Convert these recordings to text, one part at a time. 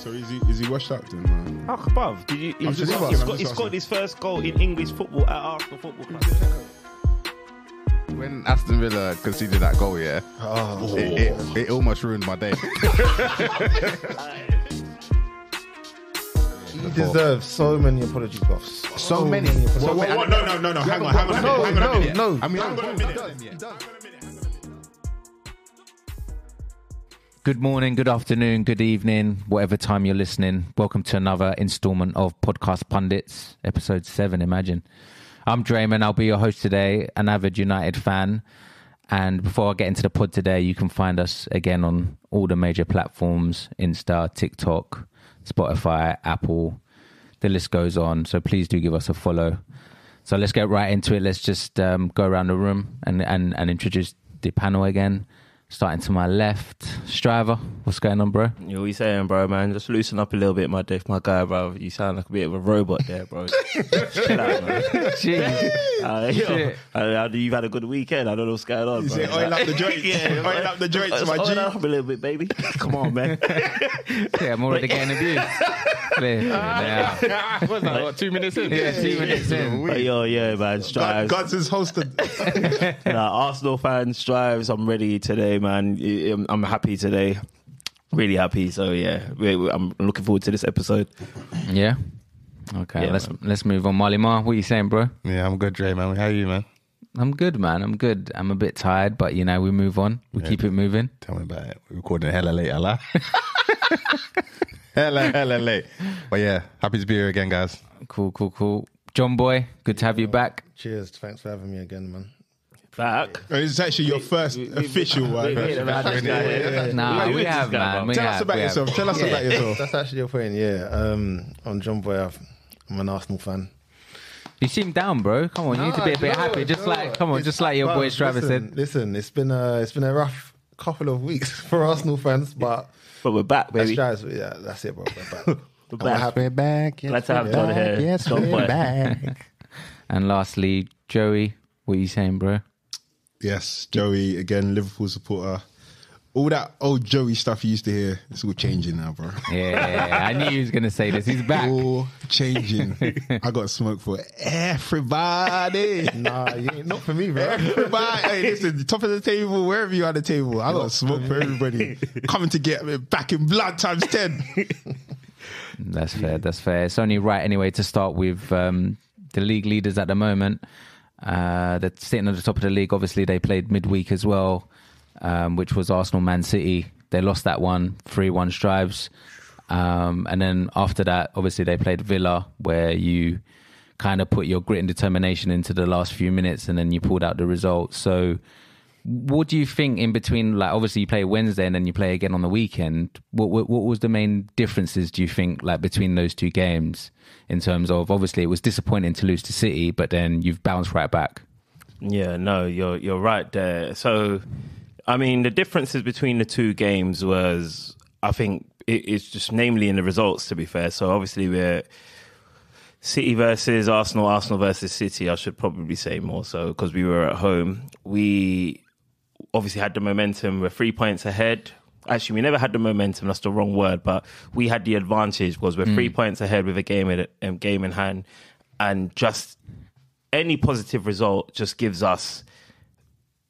So is he washed up then, man? Oh, bruv, he's got his first goal in English football at Arsenal Football Club. When Aston Villa conceded that goal, it almost ruined my day. He deserves so many apology buffs. So many. No. Hang on a minute. No. I mean, Good morning, good afternoon, good evening, whatever time you're listening. Welcome to another installment of Podcast Pundits, episode 7, imagine. I'm Drayman, I'll be your host today, an avid United fan. And before I get into the pod today, you can find us again on all the major platforms, Insta, TikTok, Spotify, Apple, the list goes on. So please do give us a follow. So let's get right into it. Let's just go around the room and introduce the panel again. Starting to my left, Striver. What's going on, bro? What you saying, bro, man? Just loosen up a little bit, my guy, bro. You sound like a bit of a robot there, bro. Chill out, man. Jeez. You've had a good weekend. I don't know what's going on, bro. Oil up the joints. Oil up the joints, my G. Oil up a little bit, baby. Come on, man. Yeah, I'm already getting abused. what's that, what, 2 minutes in? Yeah, 2 minutes in. Yeah, man. Strives. Guns is hosted. Arsenal fans, Strives. I'm ready today, man. I'm happy today. Really happy. So, yeah, I'm looking forward to this episode. Yeah? Okay, Yeah, let's move on. Marley Mar, what are you saying, bro? Yeah, I'm good, Dre, man. How are you, man? I'm good, man. I'm good. I'm a bit tired, but, you know, we move on. We keep it moving. Tell me about it. We're recording hella late, Allah. hella late. But yeah, happy to be here again, guys. Cool. John Boy, good to have you back. Cheers. Thanks for having me again, man. Back. It's actually your first official one. Nah, we have, man. Tell us about yourself. Tell us about yourself. That's actually your point, yeah. I'm John Boy. I'm an Arsenal fan. You seem down, bro. Come on, you need to be a bit happy. Just like your boy Travis said. Listen, it's been a rough couple of weeks for Arsenal fans, but we're back, baby. that's it, bro. We're back. We're back. We're back. Yes, Glad to have John here. Yes, John we're Boy. back. And lastly, Joey, what are you saying, bro? Yes, Joey, again, Liverpool supporter. All that old Joey stuff you used to hear, it's all changing now, bro. Yeah, I knew he was going to say this. He's back. All changing. I got smoke for everybody. Nah, not for me, bro. Everybody. Hey, listen, top of the table, wherever you're at the table, I got smoke for everybody. Coming to get me back in blood times 10. That's fair. It's only right anyway to start with the league leaders at the moment. They're sitting at the top of the league. Obviously, they played midweek as well, which was Arsenal Man City. They lost that one, 3-1 Strives. And then after that, obviously, they played Villa, where you kind of put your grit and determination into the last few minutes and then you pulled out the result. So what do you think in between, like, obviously you play Wednesday and then you play again on the weekend. What was the main differences, do you think, like between those two games in terms of, obviously it was disappointing to lose to City, but then you've bounced right back? Yeah, no, you're right there. So, I mean, the differences between the two games was, I think, it's just namely in the results, to be fair. So obviously we're City versus Arsenal, Arsenal versus City, I should probably say more so, because we were at home. We obviously had the momentum. We're 3 points ahead. Actually, we never had the momentum. That's the wrong word, but we had the advantage because we're 3 points ahead with a game in hand, and just any positive result just gives us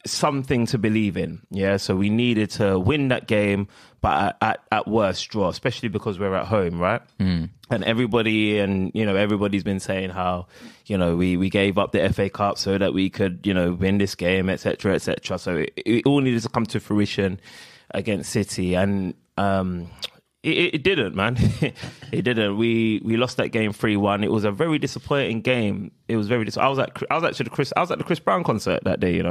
something to believe in. Yeah, so we needed to win that game, but at worst draw, especially because we're at home, right? And everybody's been saying how, we gave up the FA Cup so that we could, win this game, etc., etc. So it all needed to come to fruition against City, and it didn't, man. It didn't. We lost that game 3-1. It was a very disappointing game. It was very disappointing. I was at the Chris Brown concert that day,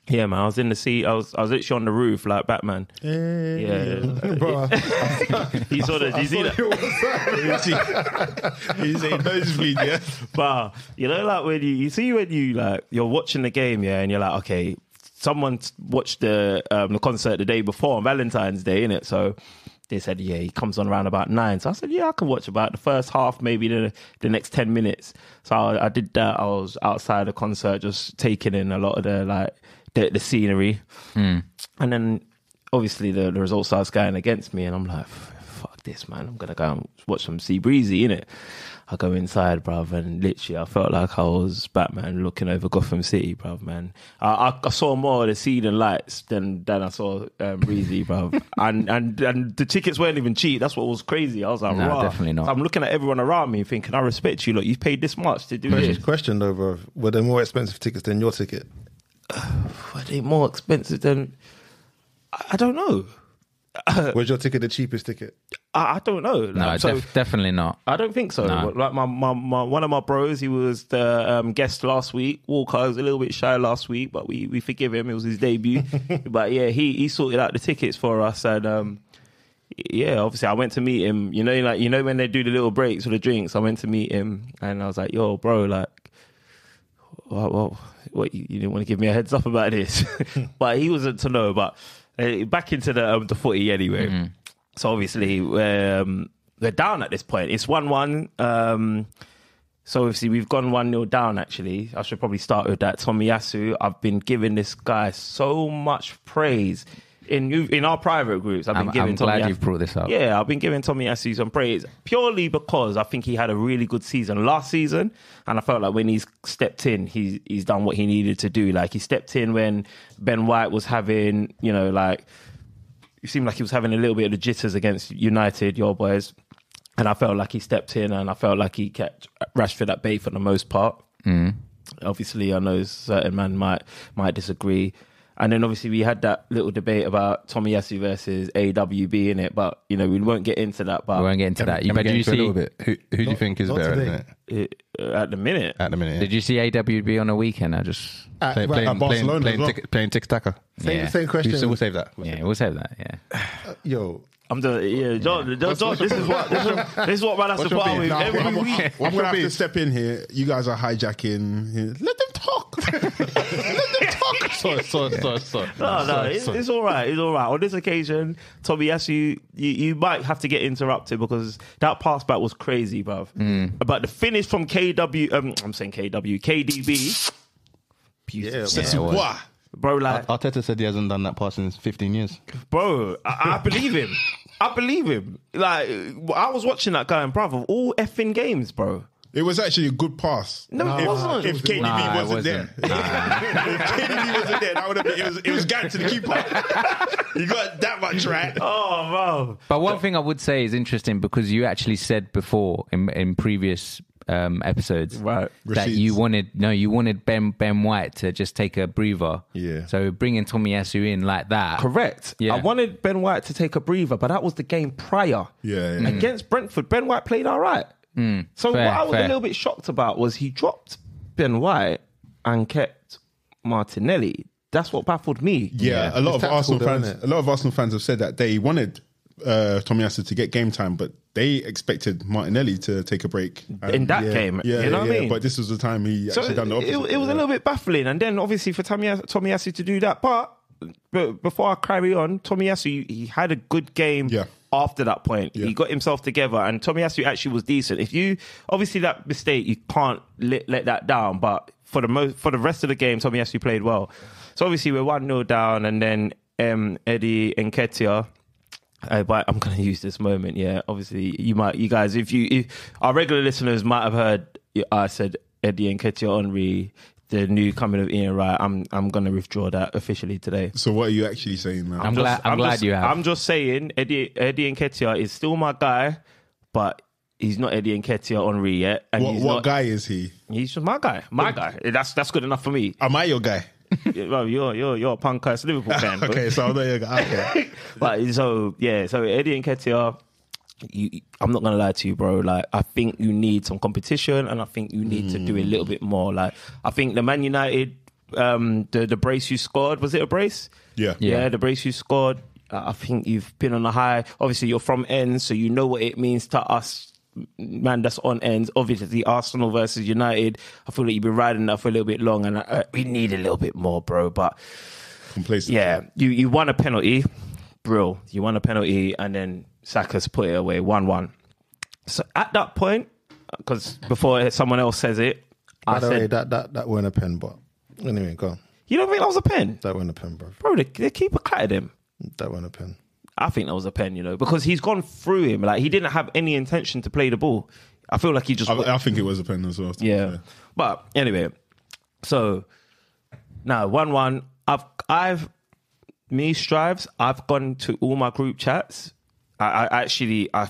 Yeah, man, I was in the seat. I was literally on the roof like Batman. Yeah, Bro, you saw that? Did you see that? He's saying nosebleed, yeah? But like when you're watching the game, yeah, and you're like, okay, someone watched the concert the day before on Valentine's Day, innit? So they said, yeah, he comes on around about 9. So I said, yeah, I can watch about the first half, maybe the next 10 minutes. So I did that. I was outside the concert, just taking in a lot of the scenery. And then obviously the results starts going against me, and I'm like, fuck fuck this, man. I'm gonna go and watch some Sea Breezy, innit? I go inside, bruv, and literally I felt like I was Batman looking over Gotham City, bruv, man. I saw more of the Ceiling Lights than I saw Breezy, bruv. and the tickets weren't even cheap. That's what was crazy. I was like, No, raw. definitely not. So I'm looking at everyone around me thinking, I respect you. Look, you paid this much to do this. Question though, bro. Were there more expensive tickets than your ticket? Were they more expensive than... I don't know. Was your ticket the cheapest ticket? I don't know. No, definitely not. I don't think so. No. Like my one of my bros, he was the guest last week. Walker was a little bit shy last week, but we forgive him. It was his debut. But yeah, he sorted out the tickets for us, and yeah, obviously I went to meet him. You know when they do the little breaks for the drinks, I went to meet him, and I was like, "Yo, bro, like, what you didn't want to give me a heads up about this?" But he wasn't to know. But back into the footy anyway. Mm-hmm. So obviously we're down at this point. It's 1-1. So obviously we've gone 1-0 down. Actually, I should probably start with that. Tomiyasu, I've been giving this guy so much praise in our private groups. I'm glad you've brought this up. Yeah, I've been giving Tomiyasu some praise purely because I think he had a really good season last season, and I felt like when he's stepped in, he's done what he needed to do. Like he stepped in when Ben White was having, it seemed like he was having a little bit of the jitters against United, your boys. And I felt like he stepped in, and I felt like he kept Rashford at bay for the most part. Mm. Obviously, I know certain man might disagree. And then obviously we had that little debate about Tomiyasu versus AWB in it, but we won't get into that. But we won't get into that. Can we get into a little bit? Who do you think is better, isn't it? At the minute. Yeah. Did you see AWB on the weekend? I just playing Barcelona as well. playing tiki-taka. Same question. We'll save that. We'll save that. Yeah. Yo. John, this is what man has to put up with every week. I'm gonna have to step in here. You guys are hijacking. Let them talk. Let them talk. Sorry. No, it's all right. It's all right. On this occasion, Tomiyasu, you might have to get interrupted because that pass back was crazy, bruv. But the finish from KDB. Yeah, bro, like Arteta said he hasn't done that pass in 15 years. Bro, I believe him. I believe him. Like, I was watching that guy, and bruv, of all effing games, bro. It was actually a good pass. No, it wasn't. If KDB wasn't there. If KDB wasn't there, that would have been, it was gagged to the keeper. You got that much right. Oh, bro. But one thing I would say is interesting because you actually said before in previous episodes that Receipts. you wanted Ben White to just take a breather. Yeah. So bringing Tomiyasu in like that. Correct. Yeah. I wanted Ben White to take a breather, but that was the game prior. Yeah. Against Brentford, Ben White played all right. So what I was a little bit shocked about was he dropped Ben White and kept Martinelli. That's what baffled me. Yeah, a lot of Arsenal fans have said that they wanted Tomiyasu to get game time, but they expected Martinelli to take a break in that game. You know what I mean? But this was the time he actually done the opposite. It was a little bit baffling, and then obviously for Tomiyasu to do that. But before I carry on, Tomiyasu he had a good game. Yeah. After that point, Yeah. he got himself together, and Tomiyasu actually was decent. If you obviously that mistake, you can't let that down. But for the rest of the game, Tomiyasu played well. So obviously we're 1-0 down, and then Eddie Nketiah. But I'm going to use this moment. Yeah, obviously you guys, if our regular listeners might have heard, I said Eddie Nketiah Henry, the new coming of Ian Wright. I'm going to withdraw that officially today. So what are you actually saying now? I'm glad you have. I'm just saying Eddie Nketiah is still my guy, but he's not Eddie Nketiah Henry yet. And what guy is he? He's just my guy. My guy. That's good enough for me. Am I your guy? Well, you're a punk ass Liverpool fan. Okay, so I'm not your guy. Okay. But so Eddie Nketiah, I'm not gonna lie to you, bro. Like, I think you need some competition, and I think you need to do a little bit more. Like, I think the Man United, the brace you scored, was it a brace? Yeah. The brace you scored. I think you've been on a high. Obviously, you're from ends, so you know what it means to us. Man, that's on ends. Obviously, Arsenal versus United. I feel like you've been riding that for a little bit long, and we need a little bit more, bro. But Complacent. yeah, you won a penalty, bro. You won a penalty, and then Saka's put it away, 1-1. So at that point, because before someone else says it, By the way, that weren't a pen, but anyway, go on. You don't think that was a pen, That weren't a pen, bro. bro? The keeper clattered him. That weren't a pen. I think that was a pen, because he's gone through him. Like, he didn't have any intention to play the ball. I feel like he just... I think it was a pen as well. Yeah. But anyway, so now 1-1. I've gone to all my group chats. I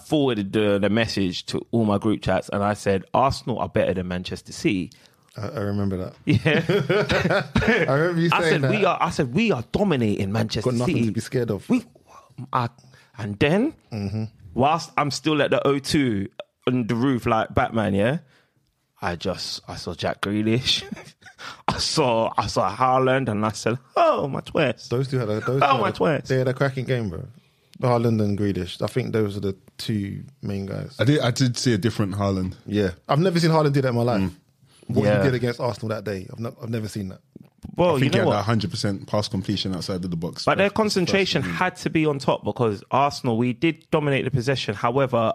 forwarded the message to all my group chats, and I said, Arsenal are better than Manchester City. I remember that. Yeah. I remember you saying that. I said, we are dominating Manchester Got nothing City. to be scared of. And then, whilst I'm still at the O2 on the roof like Batman, yeah, I saw Jack Grealish. I saw Haaland, and I said, oh, my twist. Those two had they had a cracking game, bro. Haaland and Grealish. I think those are the two main guys. I did see a different Haaland. Yeah. I've never seen Haaland do that in my life. What he did against Arsenal that day, I've never seen that. Well, I think he had that 100% pass completion outside of the box. But their concentration had to be on top, because Arsenal, we did dominate the possession. However,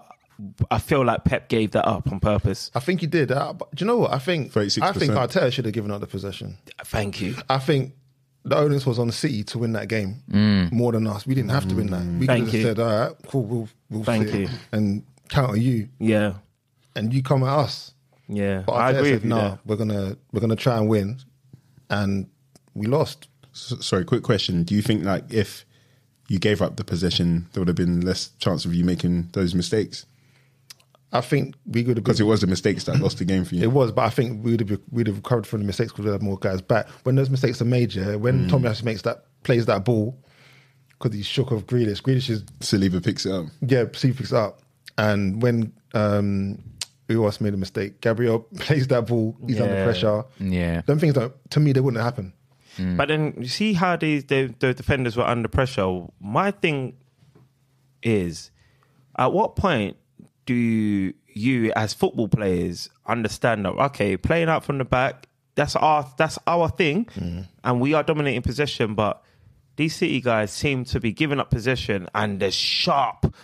I feel like Pep gave that up on purpose. I think he did. But do you know what? I think 36%. Arteta should have given up the possession. Thank you. I think the onus was on City to win that game more than us. We didn't have to win that. We could have said, all right, cool, we'll Thank sit you. and counter you. Yeah. And you come at us. Yeah. But I agree said, with you there. we're gonna try and win, and we lost. Sorry, quick question. Do you think like if you gave up the possession, there would have been less chance of you making those mistakes? I think we would have, because it was the mistakes that lost the game for you. It was, but I think we'd have recovered from the mistakes because we had more guys back. When those mistakes are made, when Tommy plays that ball, because he's shook off Grealish. Grealish is Saliba picks it up. Yeah, Saliba picks it up, and when who else made a mistake? Gabriel plays that ball. He's under pressure. Yeah, them things to me they wouldn't happen. But then you see how the defenders were under pressure. My thing is, at what point do you as football players understand that, okay, playing out from the back, that's our thing, and we are dominating possession, but these City guys seem to be giving up possession and they're sharp.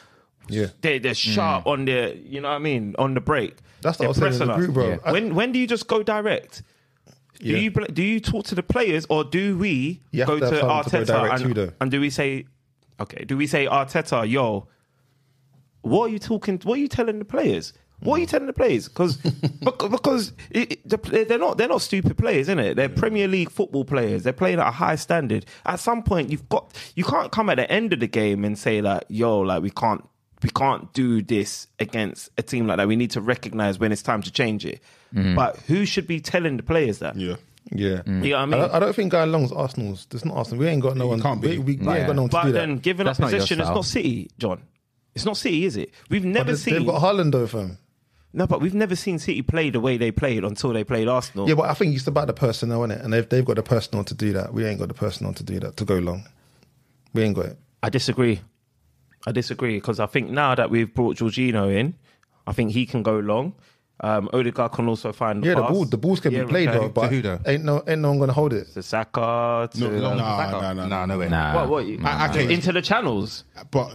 Yeah. They're sharp on the, you know what I mean, on the break. That's what I was saying in the group, bro. Yeah. When do you just go direct? Do you talk to the players, or do we go to Arteta and do we say, okay, Arteta, yo, what are you talking? What are you telling the players? What are you telling the players? Because they're not stupid players, innit? They're Premier League football players. They're playing at a high standard. At some point, you can't come at the end of the game and say like, yo, like we can't do this against a team like that. We need to recognise when it's time to change it. But who should be telling the players that? Yeah. You know what I mean? I don't think Guy Long's Arsenal's. There's not Arsenal. We ain't got no one. We ain't got no one to do that. But then giving up possession is not City, John. It's not City, is it? We've never seen. They've got Haaland though, fam. No, but we've never seen City play the way they played until they played Arsenal. Yeah, but I think it's about the personnel, innit? And they've got the personnel to do that. We ain't got the personnel to do that, to go long. We ain't got it. I disagree because I think now that we've brought Jorginho in, I think he can go long. Odegaard can also find the pass. the balls can be played, bro, but who though? ain't no one gonna hold it. To Saka, to No way. What into the channels. But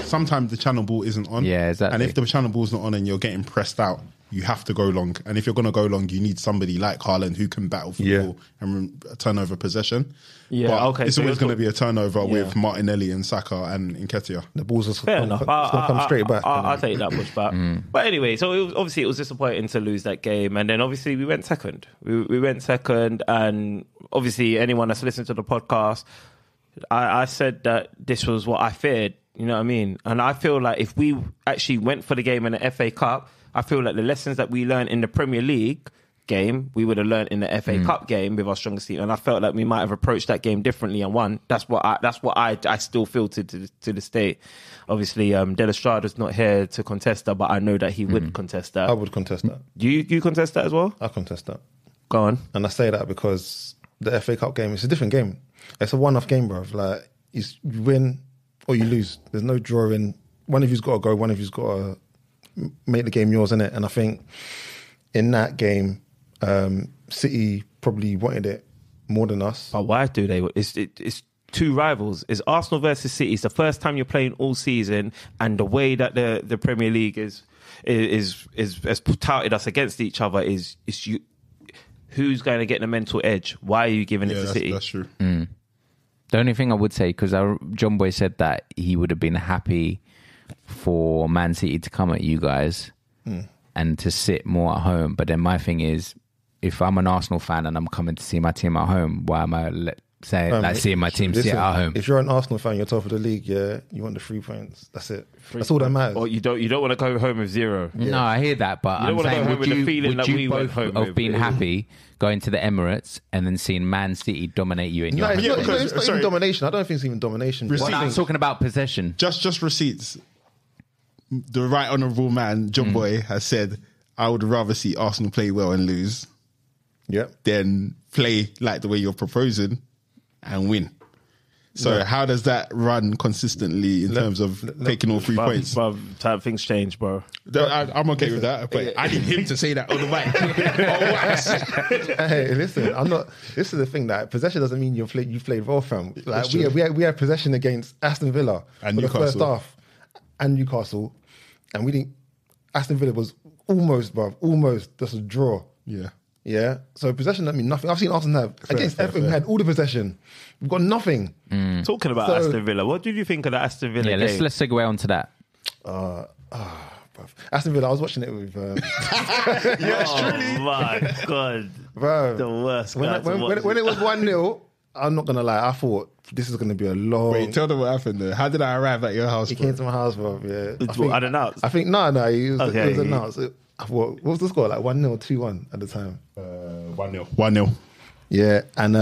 sometimes the channel ball isn't on. Yeah, exactly. And if the channel ball's not on and you're getting pressed out, you have to go long. And if you're going to go long, you need somebody like Haaland who can battle for the ball and turn over possession. Yeah, but okay. it's always going to be a turnover with Martinelli and Saka and Nketiah. The balls are fair enough. come straight back. I'll take that push back. But anyway, so it was disappointing to lose that game, and then obviously we went second. We went second, and obviously anyone that's listened to the podcast, I said that this was what I feared. You know what I mean? And I feel like if we actually went for the game in the FA Cup, I feel like the lessons that we learned in the Premier League game, we would have learned in the FA Cup game with our strongest team. And I felt like we might have approached that game differently and won. That's what I still feel to this day. Obviously, Del Estrada's not here to contest that, but I know that he would contest that. I would contest that. You contest that as well? I contest that. Go on. And I say that because the FA Cup game, it's a different game. It's a one-off game, bro. Like, you win or you lose. There's no drawing. One of you's got to go. One of you's got to make the game yours, innit? And I think in that game, City probably wanted it more than us. But why do they? It's two rivals. It's Arsenal versus City. It's the first time you're playing all season, and the way that the Premier League is touted us against each other is you. Who's going to get the mental edge? Why are you giving it to City? That's true. The only thing I would say, because John Boy said that he would have been happy for Man City to come at you guys and to sit more at home. But then my thing is, if I'm an Arsenal fan and I'm coming to see my team at home, why am I seeing my team sit at home? If you're an Arsenal fan, you're top of the league, yeah, you want the 3 points. That's it. That's all that matters. Or you don't want to go home with 0. No, I hear that, but I'm saying, would you both have been happy going to the Emirates and then seeing Man City dominate you in your home? It's not even domination. I don't think it's even domination. I'm talking about possession. Just receipts. The right honourable man, John Boy, has said, I would rather see Arsenal play well and lose than play like the way you're proposing and win. So how does that run consistently in terms of taking all 3 points? Type things change, bro. I'm okay with that, but I need him to say that on the mic. Hey, listen, I'm not. This is the thing, that possession doesn't mean you played well, fam. Like we had possession against Aston Villa and for Newcastle. the first half, and Newcastle, and we didn't. Aston Villa was almost just a draw. Yeah. So possession doesn't mean nothing. I've seen Arsenal have against Everton. We had all the possession. We've got nothing. Talking about Aston Villa, what did you think of the Aston Villa game? Let's segue on to that. Aston Villa, I was watching it with. Oh my god, bro, the worst. When it was 1-0, I'm not gonna lie. I thought this is gonna be a long. Wait, tell them what happened though. How did I arrive at your house? He came to my house, bro. Yeah, unannounced. I think no. It was announced. What was the score? Like 1-0, 2-1 at the time. 1-0. 1-0. Yeah, and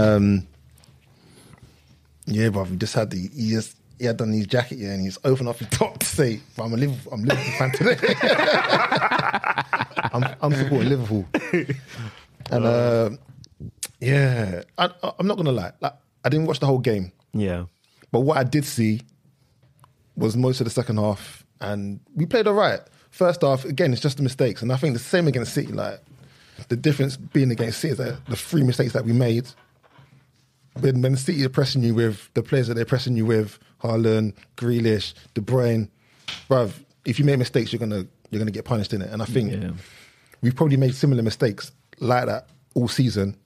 bro, we just had he had done his jacket, and he's opened up his top to say, I'm a Liverpool fan today. I'm supporting Liverpool. And I'm not gonna lie, like, I didn't watch the whole game. Yeah. But what I did see was most of the second half, and we played all right. First half, again, it's just the mistakes. And I think the same against City. Like, the difference being against City is that the 3 mistakes that we made, when City are pressing you with the players that they're pressing you with, Haaland, Grealish, De Bruyne, bruv, if you make mistakes, you're gonna get punished in it. And I think we've probably made similar mistakes like that all season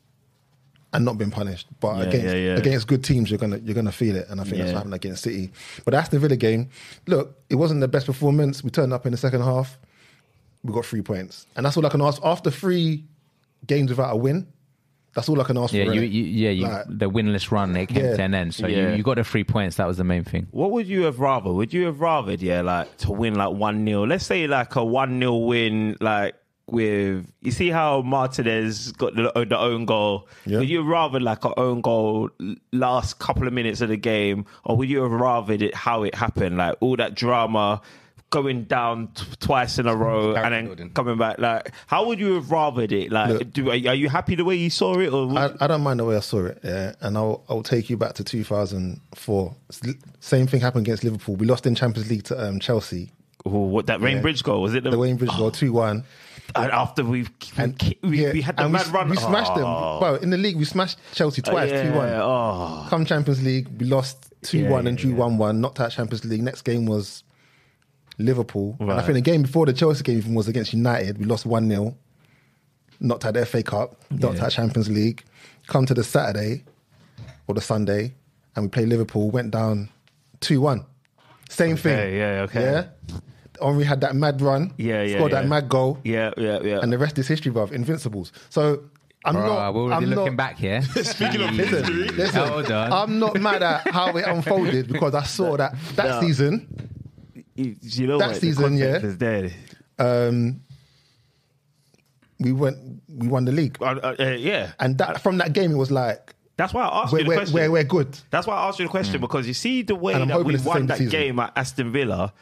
and not been punished. But against good teams, you're gonna feel it. And I think that's what happened against City. But the Aston Villa game, look, it wasn't the best performance. We turned up in the second half. We got 3 points. And that's all I can ask. After 3 games without a win, that's all I can ask for. The winless run, it came to an end. So you got the 3 points. That was the main thing. What would you have rather? Would you have rather, like, to win like 1-0? Let's say like a 1-0 win, like, with, you see how Martinez got the own goal? Would you have rather like an own goal last couple of minutes of the game, or would you have rather it how it happened, like all that drama, going down twice in a row and then coming back? Like, how would you have rathered it? Like, are you happy the way you saw it? Or I don't mind the way I saw it, and I'll take you back to 2004. Same thing happened against Liverpool. We lost in Champions League to Chelsea. What, that Rainbridge goal? Was it the Rainbridge goal, 2-1? And after we had the mad run. We smashed them. Well, in the league, we smashed Chelsea twice, 2-1. Come Champions League, we lost 2-1 and drew 1-1, knocked out Champions League. Next game was Liverpool. Right. And I think the game before the Chelsea game even was against United. We lost 1-0, knocked out the FA Cup, knocked out Champions League. Come to the Saturday or the Sunday, and we play Liverpool, went down 2-1. Same thing. Yeah. Henry had that mad run, scored that mad goal, and the rest is history, bruv. Invincibles. So I'm looking back here. Speaking of listen, I'm not mad at how it unfolded because I saw that season. You know that what? season, is dead. We won the league, and from that game it was like. That's why I asked you the question. We're good. That's why I asked you the question because you see the way that we won that game at Aston Villa.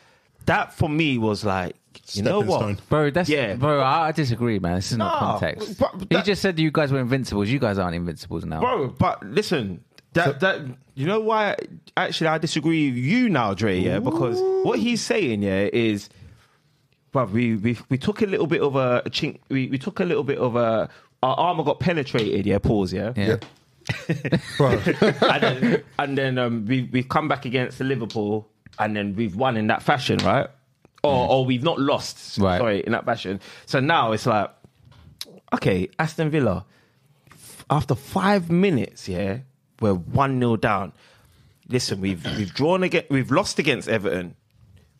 That for me was like, you know what, bro? Bro. I disagree, man. This is not context. He just said you guys were invincibles. You guys aren't invincibles now, bro. But listen, that you know why? Actually, I disagree with you now, Dre. Yeah, because what he's saying, is, bro, we took a little bit of a chink. We took a little bit of a our armor got penetrated. Yeah, pause. Yeah. and then we've come back against the Liverpool. And then we've won in that fashion, right? Or we've not lost, sorry, in that fashion. So now it's like, okay, Aston Villa, after 5 minutes, we're 1-0 down. listen, we've lost against Everton,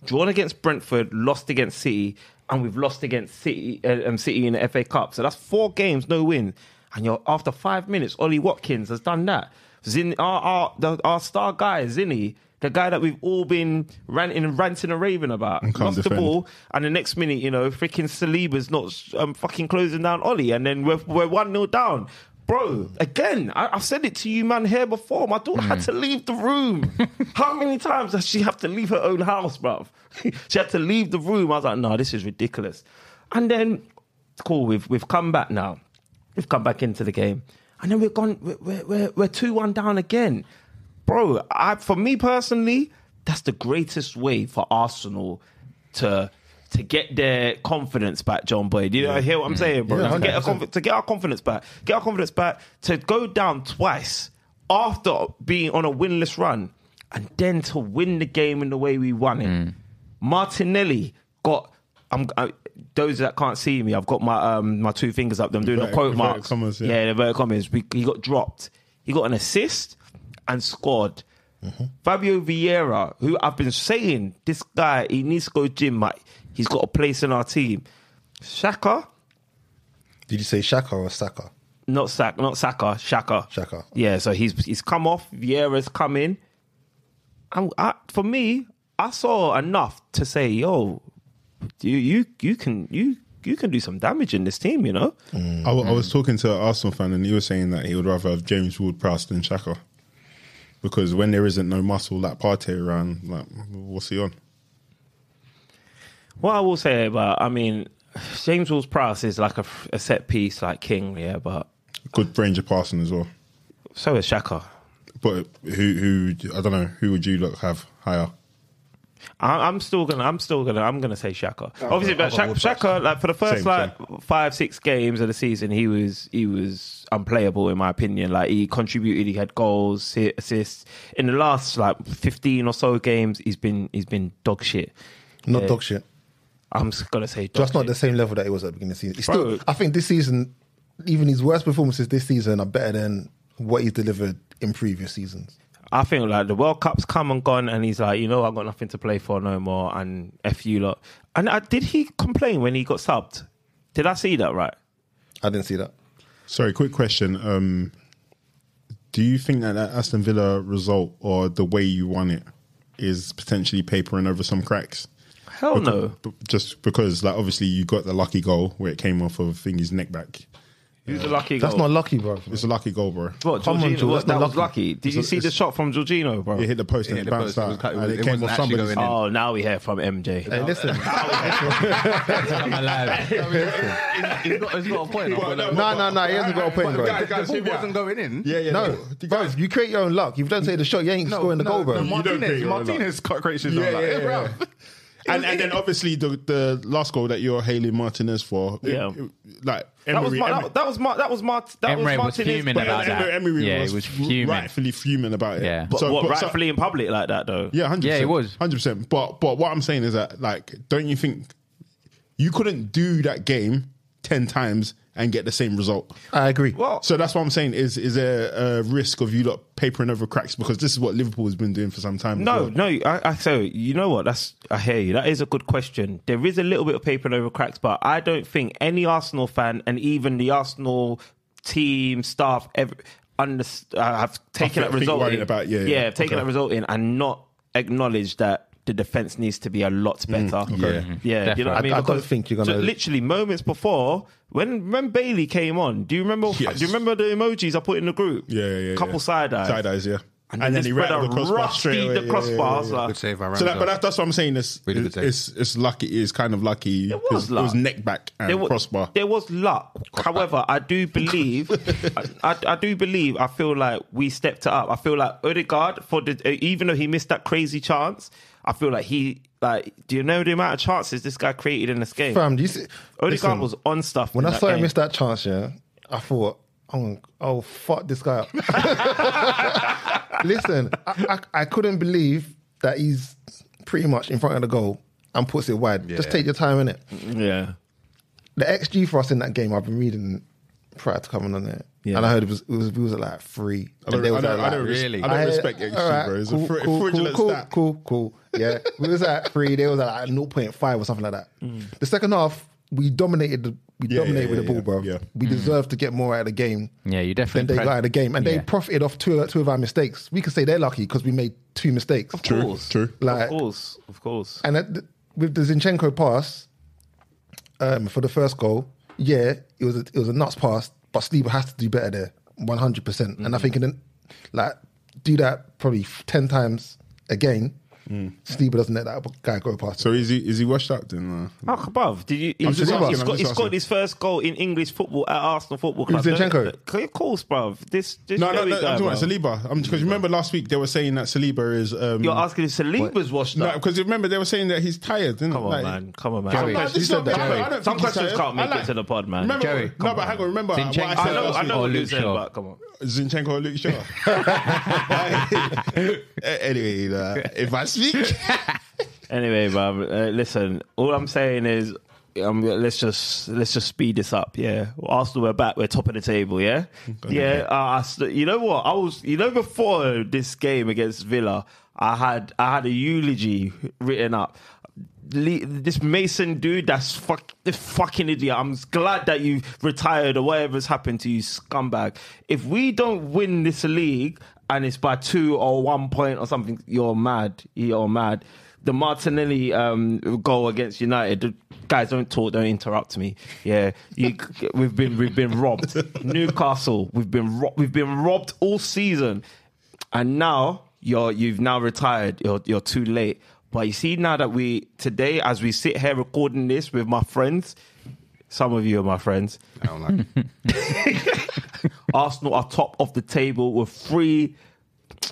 drawn against Brentford, lost against City, and we've lost against City in the FA Cup. So that's 4 games, no win. And after 5 minutes, Ollie Watkins has done that. Our star guy, Zinni, the guy that we've all been ranting and raving about, lost the ball, and the next minute, freaking Saliba's not fucking closing down Ollie, and then we're 1-0 down. Bro, again, I've said it to you, man, here before. My daughter had to leave the room. How many times does she have to leave her own house, bruv? She had to leave the room. I was like, no, this is ridiculous. And then, cool, we've come back now. We've come back into the game. And then we're 2-1 down again. Bro, for me personally, that's the greatest way for Arsenal to get their confidence back, John Boy. Do you hear what I'm saying, bro? Yeah, to get our confidence back. Get our confidence back. To go down twice after being on a winless run and then to win the game in the way we won it. Martinelli got... those that can't see me, I've got my 2 fingers up. I'm doing the quote marks. Commas, the inverted commas. He got dropped. He got an assist and scored. Fabio Vieira, who I've been saying, this guy, he needs to go gym. He's got a place in our team. Xhaka. Did you say Shaka or Saka? Not Saka. Xhaka. Xhaka. Yeah, so he's come off. Vieira's come in. And for me, I saw enough to say, yo, you can do some damage in this team, I was talking to an Arsenal fan and he was saying that he would rather have James Ward-Prowse than Xhaka. Because when there isn't no muscle like Partey around, like, what's he on? What I will say about, James Ward-Prowse is like a set piece like king, yeah, but... Good range of passing as well. So is Xhaka. But who I don't know, who would you have higher? I'm gonna say Xhaka. Obviously, but Xhaka, like for the first 5-6 games of the season, he was unplayable in my opinion. Like he contributed, he had goals, assists. In the last 15 or so games, he's been dog shit. Not dog shit. I'm just gonna say dog just shit. not the same level that he was at the beginning of the season. I think this season, even his worst performances this season are better than what he's delivered in previous seasons. I think the World Cup's come and gone, and he's like, I've got nothing to play for no more, and F you lot. And did he complain when he got subbed? Did I see that right? I didn't see that. Sorry, quick question. Do you think that Aston Villa result or the way you won it is potentially papering over some cracks? Hell no. Just because, obviously you got the lucky goal where it came off of Thingy's neck back. Who's the lucky goal? That's not lucky, bro. It's a lucky goal, bro. What, Come on, Jorginho? Joe, that's That not was lucky. Did you see the shot from Jorginho, bro? It hit the post and it bounced out. And it came wasn't off actually somebody's... going in. Oh, now we hear from MJ. Hey, listen. He's got a point. No, he hasn't got a point, bro. The ball wasn't going in. Yeah. No, bro, you create your own luck. If you don't take the shot, you ain't scoring the goal, bro. Martinez creates his own luck. Yeah. And then obviously the last goal that you're hailing Martinez for, Emery was fuming about that. Emery He was fuming. rightfully fuming about it. Yeah. But rightfully in public like that, though? Yeah, 100%. Yeah, he was. 100%. But what I'm saying is that, don't you think you couldn't do that game 10 times and get the same result? I agree. Well, So that's what I'm saying. Is there a risk of you lot papering over cracks? Because this is what Liverpool has been doing for some time. no. So you know what? I hear you. That is a good question. There is a little bit of papering over cracks, but I don't think any Arsenal fan and even the Arsenal team staff ever have taken that result in. Have taken that result in and not acknowledged that the defense needs to be a lot better. Yeah. You know what I mean? I don't think you're gonna. Literally moments before when Bailey came on. Do you remember? Yes. Do you remember the emojis I put in the group? Yeah. Couple side eyes. Side eyes, yeah. And then he rattled the crossbar straight away. The crossbar. Yeah. Good save by So Ramsdale. but that's what I'm saying. It's lucky. It's kind of lucky. It was luck. It was neck back and crossbar. There was luck. However, I do believe. I feel like we stepped it up. I feel like Odegaard, even though he missed that crazy chance, I feel like do you know the amount of chances this guy created in this game? Fam, do you see? Odegaard was on stuff. When I saw him miss that chance, I thought, oh, fuck this guy up. Listen, I couldn't believe that he's pretty much in front of the goal and puts it wide. Yeah. Just take your time, innit? Yeah. The XG for us in that game, I've been reading prior to coming on there. Yeah. And I heard it was at like 3. I don't respect XG, bro. It's a fraudulent stat. Cool. Yeah, we was at 3. They was at like 0.5 or something like that. The second half, we dominated with the ball, bro. Yeah. We deserved to get more out of the game. Yeah, you definitely than they got out of the game, and they profited off two of our mistakes. We could say they're lucky because we made 2 mistakes. Of course. True. Like, of course. And with the Zinchenko pass for the first goal, it was a nuts pass, but Saliba has to do better there, 100%. And I think do that probably 10 times again. Saliba doesn't let that guy go past. So is he washed up then? Above. Did you? I'm just asking, He's got his first goal in English football at Arsenal Football Club. Zinchenko? Of course, bruv. No, I'm talking about Saliba. Because remember last week they were saying that Saliba is. You're asking if Saliba's washed up? No, because remember they were saying that he's tired. Come on, man. Some questions can't make it to the pod, man. Jerry, no, but hang on. Remember, I know what you're saying, but come on. Zinchenko or Luke Shaw. Anyway, if I speak. Anyway, bruv, listen. All I'm saying is, let's just speed this up. Yeah, Arsenal, we're back. We're top of the table. Yeah, yeah. You know what? Before this game against Villa, I had a eulogy written up. This Mason dude, this fucking idiot. I'm glad that you retired or whatever's happened to you, scumbag. If we don't win this league and it's by 2 or 1 point or something, you're mad. You're mad. The Martinelli goal against United, guys, don't interrupt me. Yeah, we've been robbed. Newcastle, we've been robbed all season, and now you've now retired. You're too late. But you see now that today, as we sit here recording this with my friends, some of you are my friends. I don't like. Arsenal are top of the table with 3.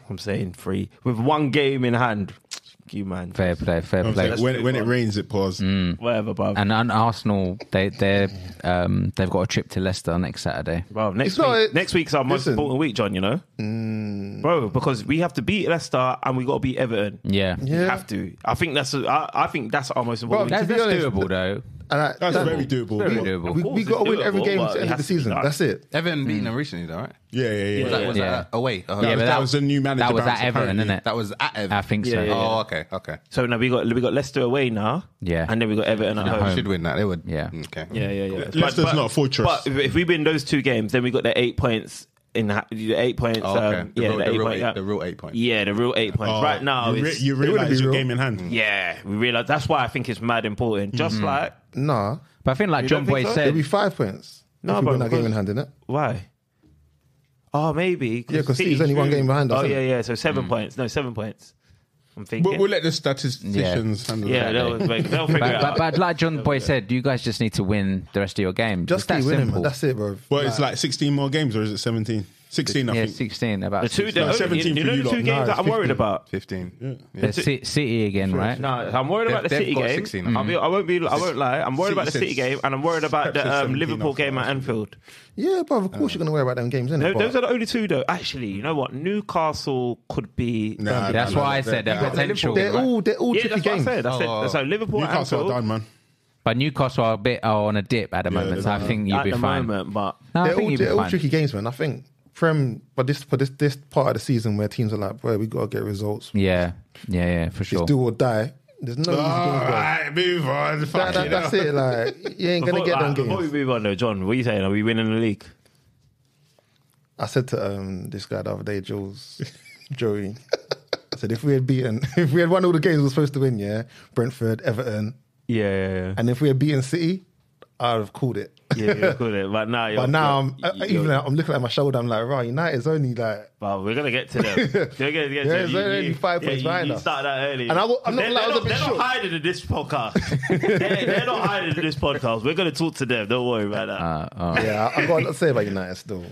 I'm saying 3 with 1 game in hand. You man, fair play. When it rains, it pours. Whatever, bruv. And Arsenal, they've got a trip to Leicester next Saturday. Bro, next week's our most important week, John. You know, bro, because we have to beat Leicester and we got to beat Everton. Yeah, we have to. I think that's our most important. That's doable though. That's very doable. Very doable. We got to win every game to the end of the season. That's it. Everton beaten them recently, though, right? Yeah. Was that away? That was a new manager. That was at Everton, isn't it? That was at Everton. I think so. Yeah. Oh, okay. So now we got Leicester away now. Yeah. And then we got Everton at home. Should win that. They would. Yeah. Okay. Yeah. Leicester's not a fortress. But if we win those 2 games, then we got the 8 points. The 8 points. Oh, okay. The real 8 points. Yeah, the real 8 points. Right now, you realise your game in hand. Yeah, we realise. That's why I think it's mad important. Just like Nah. But I think like John Boy said, it'll be 5 points. No, if we but win that game in hand, innit? Why? Oh, maybe. Yeah, because City's only 1 game behind us. Oh, yeah. So 7 points. No, 7 points. I'm thinking. We'll let the statisticians handle that. Yeah, they'll figure it out. But like John Boy said, you guys just need to win the rest of your games. Just keep winning, man. That's it, bro. Well, it's like 16 more games, or is it 17? 16, I think. 16. About the 2 17 you know the 2 games that I'm worried about? 15. Yeah. City again, right? No, I'm worried about the City game. 16. I won't lie. I'm worried about the City game, and I'm worried about the Liverpool game at Anfield. Yeah, but of course you're going to worry about them games, innit? Those are the only 2, though. Actually, you know what? Newcastle could be. That's why I said the potential. They're all tricky games. That's what I said. So Liverpool, Newcastle Anfield. are done, man. But Newcastle are on a dip at the moment, so I think you'll be fine. But they're all tricky games, man. I think but this part of the season where teams are like, bro, we got to get results. Yeah, for sure. It's do or die. There's no easy games, bro. Alright, move on. That's it. Like, you ain't gonna get them games. Before we move on, though, John, what are you saying? Are we winning the league? I said to this guy the other day, Joey. I said if we had won all the games we were supposed to win, yeah, Brentford, Everton, yeah, and if we had beaten City, I'd have called it. Yeah, you called it. But now, I'm looking at my shoulder. I'm like, right, United's only like. Well, we're gonna get to them. It's only 5 points behind us. You started that early, and I'm not. They're not hiding in this podcast. they're not hiding in this podcast. We're gonna talk to them. Don't worry about that. Yeah, I've got a lot to say about United still.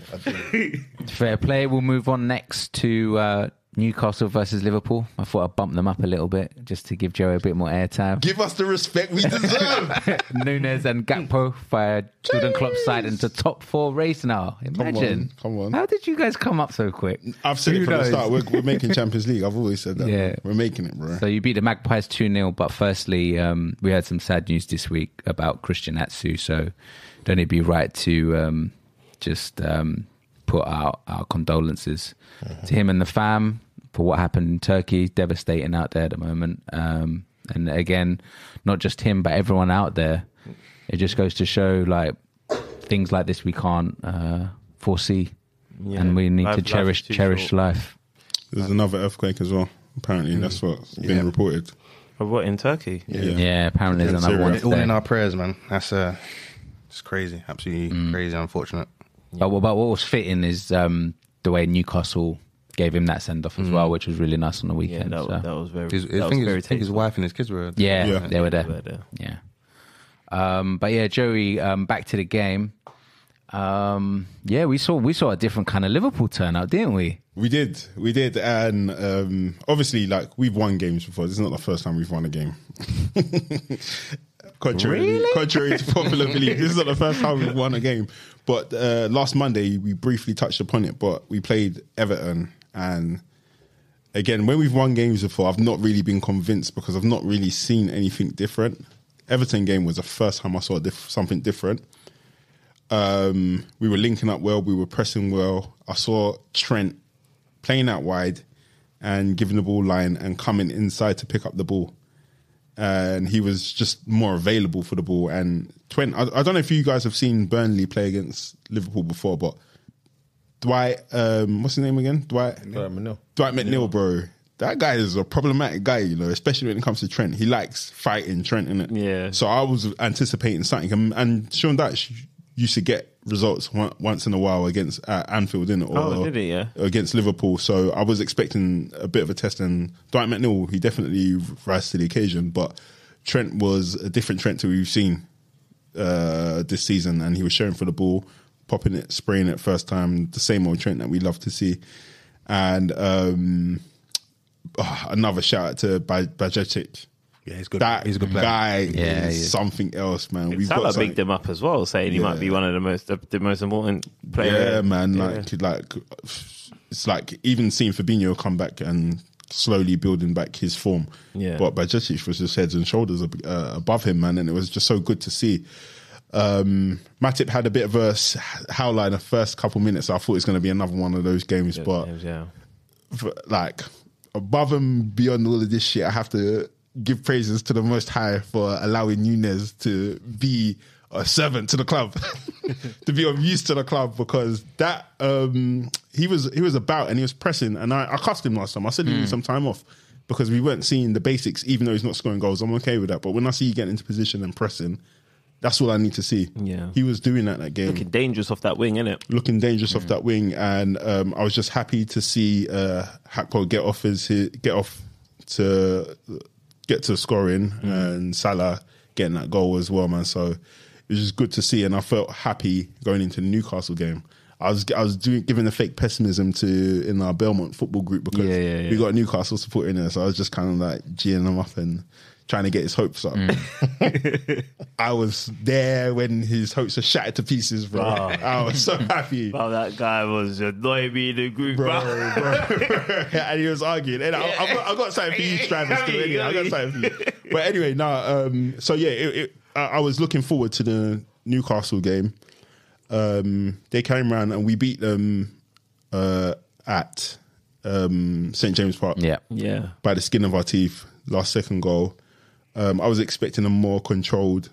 Fair play. We'll move on next to Newcastle versus Liverpool. I thought I'd bump them up a little bit just to give Joe a bit more airtime. Give us the respect we deserve. Nunes and Gakpo fired Jurgen Klopp's side into top 4 race now. Imagine. Come on. How did you guys come up so quick? I've said it from the start. We're making Champions League. I've always said that. Yeah. We're making it, bro. So you beat the Magpies 2-0, but firstly, we had some sad news this week about Christian Atsu, so don't it be right to just put out our condolences to him and the fam for what happened in Turkey. Devastating out there at the moment. And again, not just him, but everyone out there. It just goes to show, like, things like this we can't foresee, and we need to cherish life. There's another earthquake as well. Apparently, that's what's been reported. What, in Turkey? Yeah, apparently there's another one. All in our prayers, man. That's it's crazy, absolutely crazy, unfortunate. But what was fitting is the way Newcastle gave him that send off as well, which was really nice on the weekend. Yeah, that was very. I think his wife and his kids were. Yeah, they were there. Yeah. But yeah, Joey, back to the game. We saw a different kind of Liverpool turnout, didn't we? We did, and obviously, like, we've won games before. This is not the first time we've won a game. Contrary to popular belief, this is not the first time we've won a game. But last Monday, we briefly touched upon it, but we played Everton, and again, when we've won games before, I've not really been convinced because I've not really seen anything different. Everton game was the first time I saw something different. We were linking up well, we were pressing well. I saw Trent playing out wide and giving the ball line and coming inside to pick up the ball. And he was just more available for the ball. And Trent, I don't know if you guys have seen Burnley play against Liverpool before, but Dwight, what's his name again? Dwight McNeil, bro. That guy is a problematic guy, you know, especially when it comes to Trent. He likes fighting Trent, innit? Yeah. So I was anticipating something. And Sean Dyche used to get results once in a while against Anfield, innit? Or did he? Yeah. Against Liverpool. So I was expecting a bit of a test. And Dwight McNeil, he definitely rose to the occasion. But Trent was a different Trent to we've seen this season. And he was sharing for the ball, popping it, spraying it first time. The same old Trent that we love to see. And another shout out to Bajcetic. Yeah, he's good. He's a good player. Guy is something else, man. We've Salah bigged him up as well, saying he might be one of the most important players. Yeah, man. Like it's like even seeing Fabinho come back and slowly building back his form. Yeah. But Bajcetic was just heads and shoulders above him, man, and it was just so good to see. Matip had a bit of a howler in the first couple minutes. I thought it was going to be another one of those games, like above and beyond all of this shit, I have to give praises to the Most High for allowing Nunez to be a servant to the club, to be of use to the club, because that he was about and he was pressing, and I cussed him last time. I said he needed some time off because we weren't seeing the basics. Even though he's not scoring goals, I'm okay with that. But when I see you getting into position and pressing, that's all I need to see. Yeah, he was doing that game, looking dangerous off that wing, innit? Looking dangerous off that wing, and I was just happy to see Hakpo get to scoring, and Salah getting that goal as well, man. So it was just good to see, and I felt happy going into the Newcastle game. I was giving the fake pessimism in our Belmont football group because we got a Newcastle supporter in there, so I was just kind of like geeing him up and trying to get his hopes up. I was there when his hopes were shattered to pieces, bro. I was so happy. Well, that guy was annoying me in the group, bro. And he was arguing. And I got something for you, Travis. Anyway. I got something for you. But anyway, I was looking forward to the Newcastle game. They came around and we beat them at St. James Park. Yeah. By the skin of our teeth. Last second goal. I was expecting a more controlled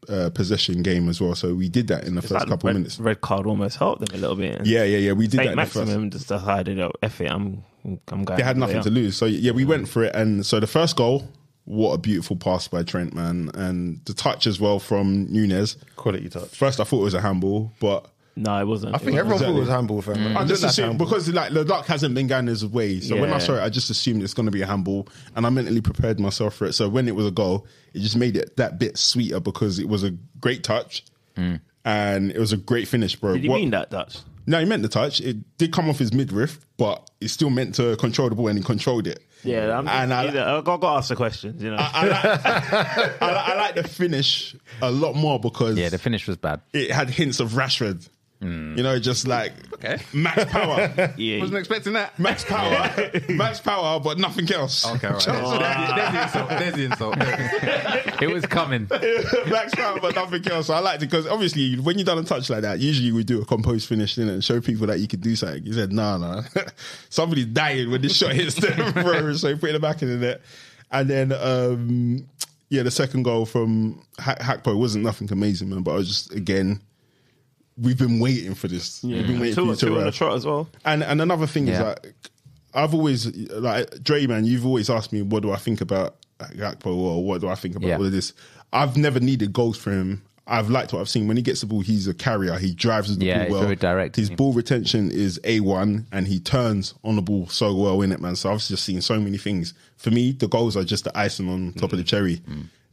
possession game as well, so we did that in the first couple of minutes. Red card almost helped them a little bit. Yeah. We did that in maximum just decided, F it, I'm going. They had nothing to lose, so we went for it. And so the first goal, what a beautiful pass by Trent, man, and the touch as well from Nunez. Quality touch. First, I thought it was a handball, but no, it wasn't. I think everyone thought it was a handball for him. I just assumed because like the luck hasn't been going his way. So when I saw it, I just assumed it's going to be a handball, and I mentally prepared myself for it. So when it was a goal, it just made it that bit sweeter because it was a great touch and it was a great finish, bro. Did he mean that touch? No, he meant the touch. It did come off his midriff, but it still meant to control the ball, and he controlled it. Yeah, I got to ask the questions, you know. I like the finish a lot more because the finish was bad. It had hints of Rashford. You know, just like max power. Yeah. Wasn't expecting that. Max power, but nothing else. Okay, right. There's the insult. It was coming. Max power, but nothing else. So I liked it because obviously when you done a touch like that, usually we do a composed finish in it and show people that you can do something. You said, nah. Somebody's dying when this shot hits them, bro. So he put it back in the net. And then, the second goal from Hakpo wasn't nothing amazing, man. But I was just, again, we've been waiting for this. Yeah. We've been waiting for you to on the trot as well. And another thing is like, I've always, like, Dre, man, you've always asked me, what do I think about Hakpo or what do I think about all of this? I've never needed goals for him. I've liked what I've seen. When he gets the ball, he's a carrier. He drives the ball well. Very direct. His ball retention is A1 and he turns on the ball so well in it, man. So I've just seen so many things. For me, the goals are just the icing on top of the cherry.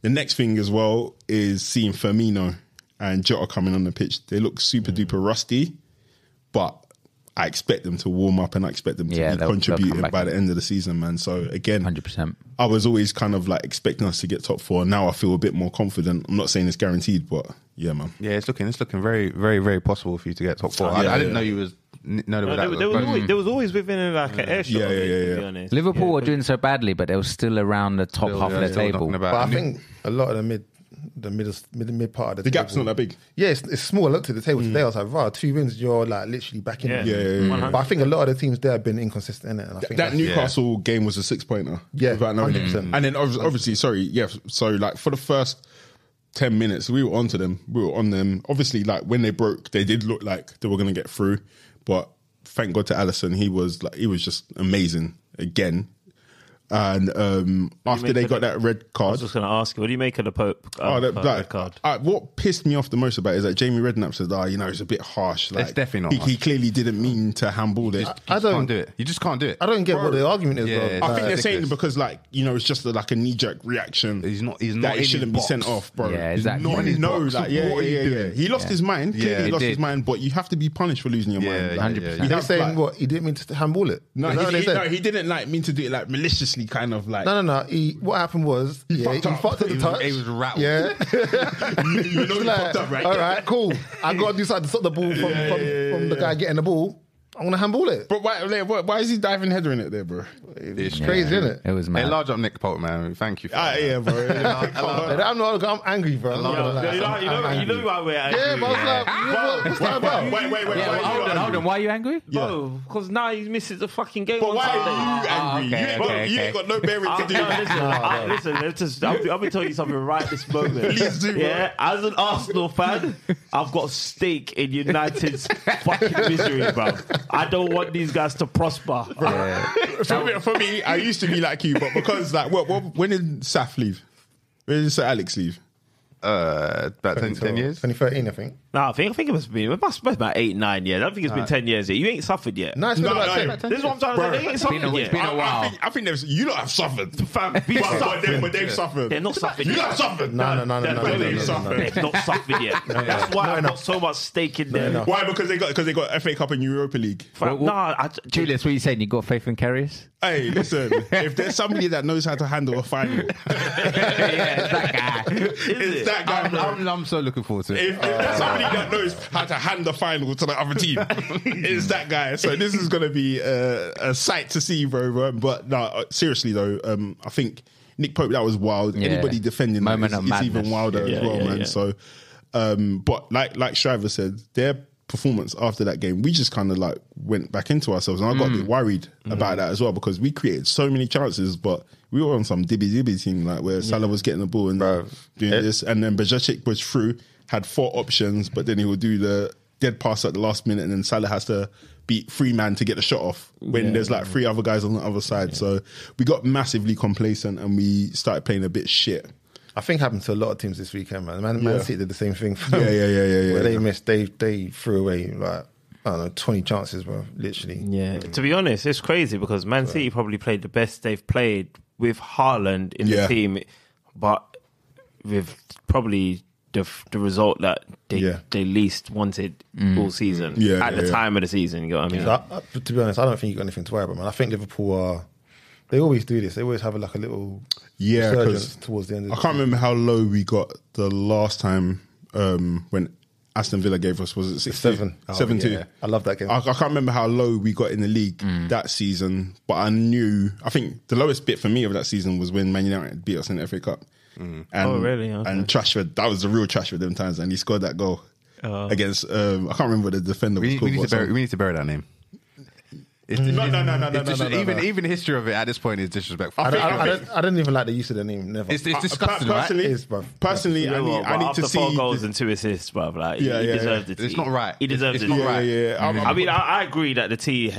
The next thing as well is seeing Firmino and Jota coming on the pitch. They look super duper rusty, but I expect them to warm up and I expect them to be contributing by the end of the season, man. So again, 100%. I was always kind of like expecting us to get top 4. Now I feel a bit more confident. I'm not saying it's guaranteed, but yeah, man. Yeah, it's looking very, very, very possible for you to get top 4. I didn't know you was. There was always within like an airshot. To be honest. Liverpool were doing so badly, but they were still around the top half of the table. But I think a lot of the mid part of the gap's not that big. Yeah, it's small. I looked at the table today. I was like, 2 wins, you're like literally back in. Yeah. But I think a lot of the teams there have been inconsistent in it. And I think that Newcastle game was a 6-pointer. Yeah, without knowing 100%. And then obviously, so like for the first 10 minutes, we were on them. Obviously, like when they broke, they did look like they were going to get through. But thank God to Alisson, he was just amazing again. And after they got that red card, I was just going to ask you, what do you make of the Pope red card? What pissed me off the most about it is that Jamie Redknapp said, it's a bit harsh. Like, it's definitely not he clearly didn't mean to handball it. I can't do it. You just can't do it. I don't get what the argument is, bro. I think they're saying because, it's just like a knee-jerk reaction. He's not that he shouldn't be sent off, bro. Yeah, exactly. He lost his mind. Clearly lost his mind, but you have to be punished for losing your mind. 100%. They're saying what? He didn't mean to handball it? No, he didn't mean to do it maliciously, kind of like. No. What happened was he fucked up the touch. He was rattled. Yeah. you know he fucked up, right? All right, cool. I got to do something to stop the ball from the guy getting the ball. I'm going to handball it. But why is he diving header in it there, bro? It's crazy, isn't it? It was mad. Hey, large up Nick Pope, man. Thank you for that. Yeah, bro. I'm angry, bro. You know why we're angry. Yeah, but I was like, what's that about? Wait. Hold on. Why are you angry? Bro, because now he misses the fucking game. But why are you angry? You ain't got no bearing to do that. Listen, I'm going to tell you something right this moment. Please do, bro. Yeah, as an Arsenal fan, I've got a stake in United's fucking misery, bro. I don't want these guys to prosper. For me, I used to be like you, but because when did Saf leave? When did Sir Alex leave? About 10 years. 2013, I think. No, I think it must be about 8-9 years. I don't think it's been 10 years yet. You ain't suffered yet. No, it's been about 10. This is what I'm trying to say. They ain't suffered yet. It's been a while. I think you lot have suffered. Fam, But they've suffered. They're not suffered You yet. lot have suffered. No. They've not suffered yet. That's why I've got so much stake in there. Why? Because they got FA Cup and Europa League. Julius, what are you saying? You got faith in Karius? Hey, listen, if there's somebody that knows how to handle a final, It's that guy. it's that guy. I'm so looking forward to it. If there's somebody that knows how to hand the final to the other team, it's that guy. So this is going to be a sight to see, bro. But no, seriously though, I think Nick Pope, that was wild. Yeah. Anybody defending that is even wilder as well, man. Yeah. So, but like Shriver said, their performance after that game, we just kind of like went back into ourselves, and I got a bit worried about that as well because we created so many chances, but we were on some dibby thing like where Salah was getting the ball and doing this, and then Bajcetic was through, had 4 options, but then he would do the dead pass at the last minute, and then Salah has to beat 3 man to get the shot off when there's like 3 other guys on the other side. So we got massively complacent and we started playing a bit shit. I think happened to a lot of teams this weekend, man. Man City did the same thing. Yeah. Where they missed, they threw away like, I don't know, 20 chances, bro. Literally. Yeah. To be honest, it's crazy because Man City probably played the best they've played with Haaland in the team, but with probably the result that they least wanted all season at the time of the season. You know what I mean? So to be honest, I don't think you got anything to worry about, man. I think Liverpool are. They always do this. They always have like a little resurgence towards the end of the I can't remember how low we got the last time when Aston Villa gave us, was it 7? 7-2. Yeah. I love that game. I can't remember how low we got in the league that season, but I think the lowest bit for me of that season was when Man United beat us in the FA Cup. And, really? Okay. And Trashford, that was the real Trashford them times, and he scored that goal against, I can't remember what the defender was called. We need to bury that name. Even the history of it at this point is disrespectful. I don't even like the use of the name. Never. It's disgusting, right? Personally, It is, bruv. personally, I need to after see 4 goals and 2 assists, bruv. Like, he deserved it. It's not right. He deserved It's it. not right. I mean, I agree that the T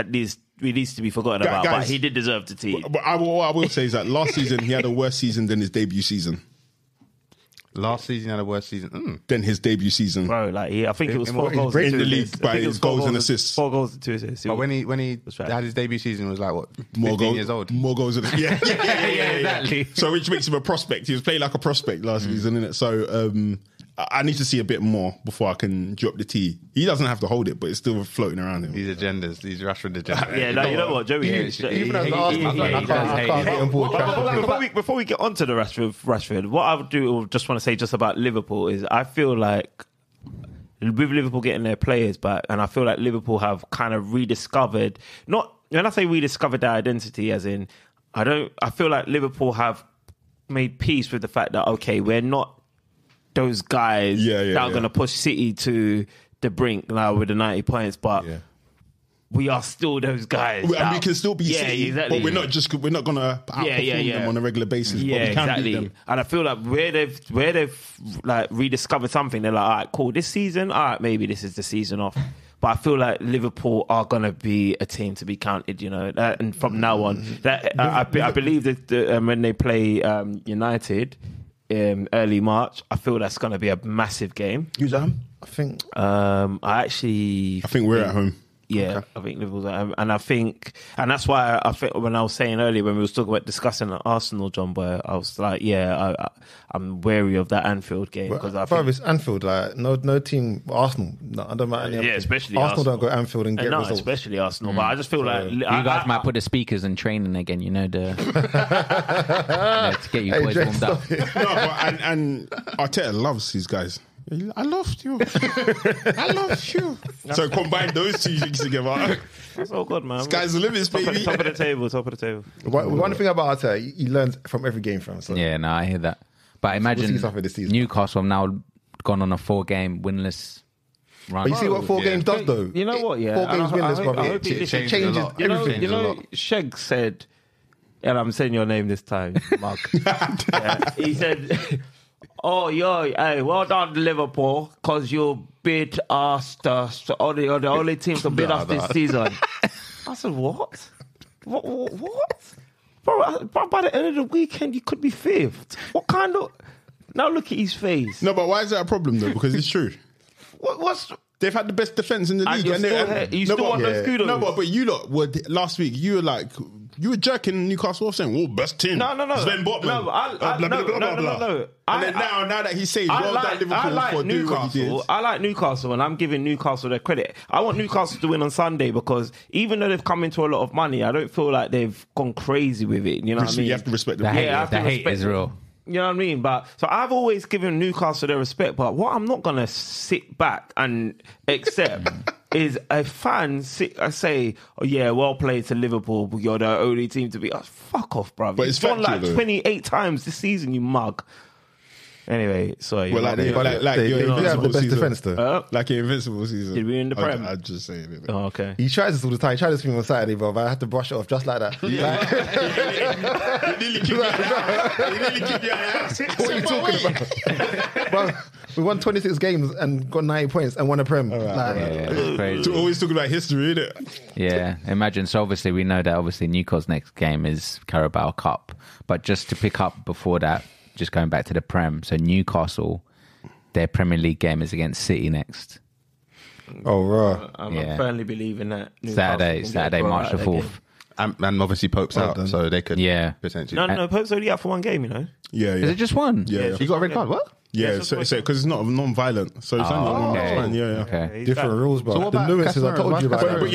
needs to be forgotten about, Guys, but he did deserve the T. But what I will say is that last season he had a worse season than his debut season. Last season had a worse season. Than his debut season. Bro, like I think it was 4 in goals in and 2 the league assists. by I think it his was 4 goals and assists. 4 goals and 2 assists. But when he right. had his debut season, was like what, 15 More years old. More goals than yeah. exactly. So which makes him a prospect. He was playing like a prospect last season, innit? So I need to see a bit more before I can drop the T. He doesn't have to hold it, but it's still floating around him. These agendas, these Rashford agendas. Yeah, no, you know what, Joey? Even as an Arsenal fan, I can't get on board. Before we get onto the Rashford, what I would do, just want to say just about Liverpool is I feel like with Liverpool getting their players back, and I feel like Liverpool have kind of rediscovered, not when I say rediscovered their identity, as in I feel like Liverpool have made peace with the fact that okay, we're not those guys that are going to push City to the brink now with the 90 points, but we are still those guys. And we can still be City, exactly. but we're not going to outperform them on a regular basis. Yeah, but we can exactly. beat them. And I feel like where they've like rediscovered something, they're like, all right, cool. This season, all right, maybe this is the season off. But I feel like Liverpool are going to be a team to be counted, you know. And from now on, I believe that when they play United early March, I feel that's going to be a massive game. Who's at home? I think. I think we're at home. Yeah, okay. I think Liverpool's at home. And that's why I think when I was saying earlier when we was talking about discussing Arsenal, John Boy, I was like, I'm wary of that Anfield game because I think it's Anfield. Like no team, Arsenal. No, I don't matter. Especially Arsenal don't go Anfield and get results. Especially Arsenal. But I just feel like you guys might put the speakers in training again. You know to get you boys warmed up. And Arteta loves these guys. I loved you. I loved you. So combine those 2 things together. That's all good, man. Sky's the limit, baby. Top of the table. One thing about Arteta, he learns from every game, fam. So. Yeah, no, I hear that. But imagine Newcastle have now gone on a 4-game winless run. But you see what 4 games does, though? You know what? Yeah, 4 games winless, brother. It changes You everything. know, Sheg said, and I'm saying your name this time, Mark. He said, oh, hey, well done, Liverpool, because you beat us, the only team to beat us this season. I said, what? What? Bro, by the end of the weekend, you could be 5th. What kind of... Now look at his face. No, but why is that a problem, though? Because it's true. What's... They've had the best defence in the league. You still want those kudos? No, but you lot were last week. You were like, you were jerking Newcastle off, saying, "Oh, best team." No. Sven Botman. No. And then now that he's saying, "Well done, Liverpool for doing what you did." I like Newcastle, and I'm giving Newcastle their credit. I want Newcastle to win on Sunday because even though they've come into a lot of money, I don't feel like they've gone crazy with it. You know what I mean? You have to respect the hate. The hate is real. You know what I mean? But so I've always given Newcastle their respect, but what I'm not going to sit back and accept is a fan say, oh yeah, well played to Liverpool, but you're the only team to beat us. Fuck off, bruv. But it's won factual, like 28 times this season, you mug. Anyway, sorry. Well, like your the best defence, though. Like your invincible season. Did we win the Prem? I'd just say it. Oh, okay. He tries this all the time. He tried this thing on Saturday, bro. But I had to brush it off just like that. He nearly kicked your ass. What are you talking about? Bro, we won 26 games and got 90 points and won a Prem. Yeah, crazy. Always talking about history, innit? Yeah, imagine. So obviously we know that obviously Newcastle's next game is Carabao Cup. But just to pick up before that, just going back to the Prem. So Newcastle, their Premier League game is against City next. Oh, right. I'm firmly believing that. Saturday, March the 4th. And obviously Pope's out, so they could potentially... No, Pope's only out for one game, you know? Yeah. Is it just one? Yeah. He got a red card, what? Yeah, so because it's not non-violent, so it's only one. Yeah. Okay. Different rules, bro. So what the about nuances I Casemiro? told you about. But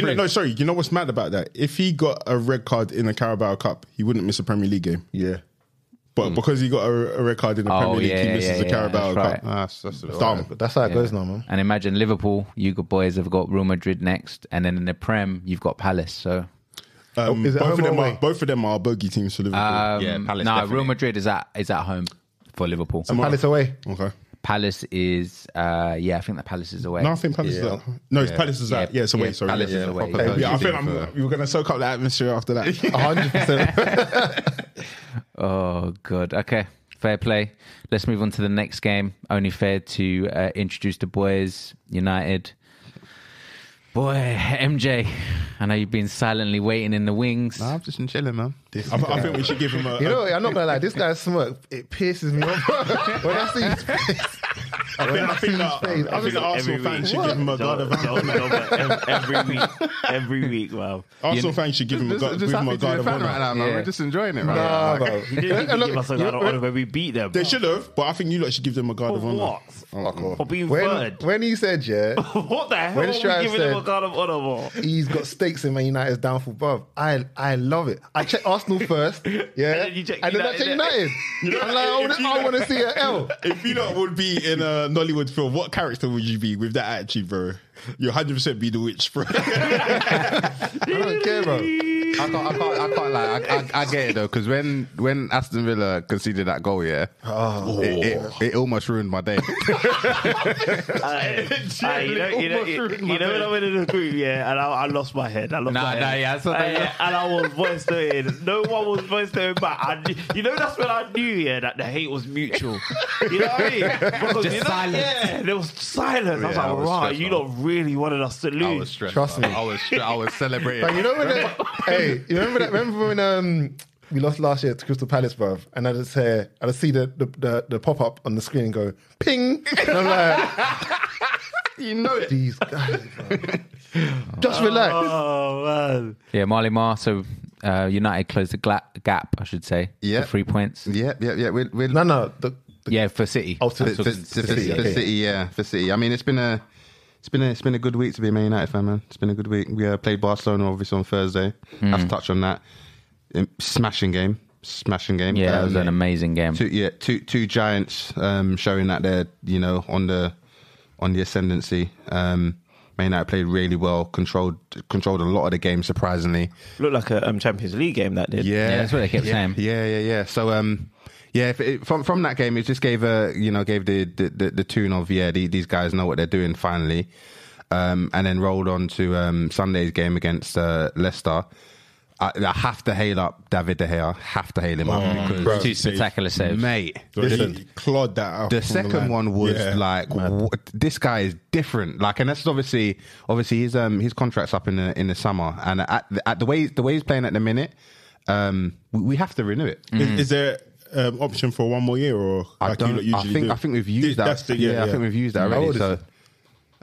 you know what's mad about that? If he got a red card in the Carabao Cup, he wouldn't miss a Premier League game. Yeah. But because he got a red card in the Premier League, he misses the Carabao Cup. That's Dumb. That's how it goes now, man. And imagine Liverpool, you boys have got Real Madrid next, and then in the Prem, you've got Palace. So Is it home or away? both of them are bogey teams for Liverpool. Palace. no, Definitely. Real Madrid is at home for Liverpool. And Palace away. Okay. Palace is I think that Palace is away. No, I think Palace is out. No, it's Palace is out. Yeah, it's away. Sorry. Palace yeah, is away. proper Yeah, I think for- you were going to soak up the atmosphere after that. 100%. Oh, good. Okay, fair play. Let's move on to the next game. Only fair to introduce the boys. United. Boy, MJ, I know you've been silently waiting in the wings. Nah, I've just been chilling, man. I think we should give him a. You know, I'm not gonna lie. This guy's smirk, it pierces me off. When I see his face, I think the Arsenal fans should give him a guard of honor. Every week, wow. Arsenal fans should give him a guard Just happy to be a of fan right honor. now, man. Yeah. We're just enjoying it right nah, now. bro. He didn't even give us a guard of honor when we beat them. They should have, but I think you lot should give them a guard of For honor. what? Fuck off. For being third. When he said, yeah, What the hell When are we Strive giving said- them a guard of honor for? he's got stakes in Man United's downfall, bro. I love it. I check Arsenal first, yeah, And then you check and then I check United. United. I'm like, I want to see an L. If you lot would be in a Nollywood film, what character would you be with that attitude, bro? You'll 100% be the witch, bro. I don't care, bro. I can't lie. I get it though, because when Aston Villa conceded that goal, it almost ruined my day. You know when I went in the group, yeah, and I lost my head. I lost my head. I saw that. And I was voice noting. No one was voice noting back. That's when I knew, yeah, that the hate was mutual. You know what I mean? Because Just silence. Yeah, there was silence. I was Yeah, I like, was right, stressed you out. lot really wanted us to lose. I was stressed. Trust me. I was celebrating. Like, you know when hey, you remember that? Remember when we lost last year to Crystal Palace, bruv? And I just see the pop up on the screen and go ping, and I'm like, You know it. these guys, bro. Just relax. Oh man. Yeah, Marley Mar. So United closed the gap, I should say. Yeah. To 3 points. Yeah. We're No. Yeah, for City. Oh, to I'm talking City, for okay. City, yeah, for City. I mean, it's been a good week to be a Man United fan, man. It's been a good week. We played Barcelona obviously on Thursday. Have to touch on that. Smashing game. Yeah, that was an amazing game. Two giants showing that they're on the ascendancy. Man United played really well, controlled a lot of the game surprisingly. Looked like a Champions League game that did. Yeah, that's what they kept saying. Yeah. So from that game, it just gave the tune of these guys know what they're doing finally, and then rolled on to Sunday's game against Leicester. I have to hail up David De Gea. Have to hail him up because Two spectacular saves. mate, He clawed that out. the from the second line. one was Yeah. like, this guy is different. Like, and that's obviously his contract's up in the summer, and at the way he's playing at the minute, we have to renew it. Is there option for one more year, or I like you lot usually do? think we've used that. That's the, I think we've used that How already. old So,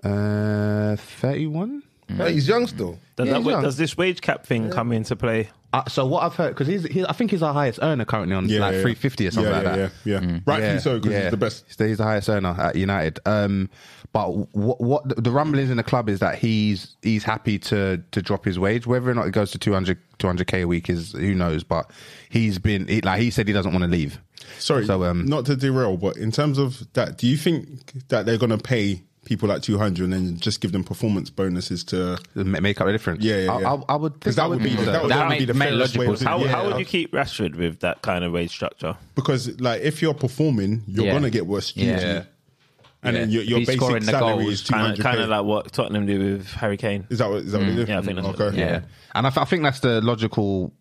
is 31. Hey, he's young still. Does this wage cap thing come into play? So what I've heard, because I think he's our highest earner currently on 350 or something like that. Yeah. Rightfully so, because he's the best. He's the highest earner at United. But what the rumblings in the club is that he's happy to drop his wage. Whether or not it goes to 200k a week is who knows. But he said he doesn't want to leave. Sorry, So, not to derail, but in terms of that, do you think that they're going to pay people like 200 and then just give them performance bonuses to Make up the difference. Yeah. I would Because that would be so. that would That be the make fairest way logical of sense. doing it. How would you keep Rashford with that kind of wage structure? Because like if you're performing, you're Yeah. gonna get worse usually. Yeah. And then your He's basic scoring the salary goals, is 200k. Kind of like what Tottenham do with Harry Kane. Is that what they do? Yeah, I think that's okay. Yeah. And I think that's the logical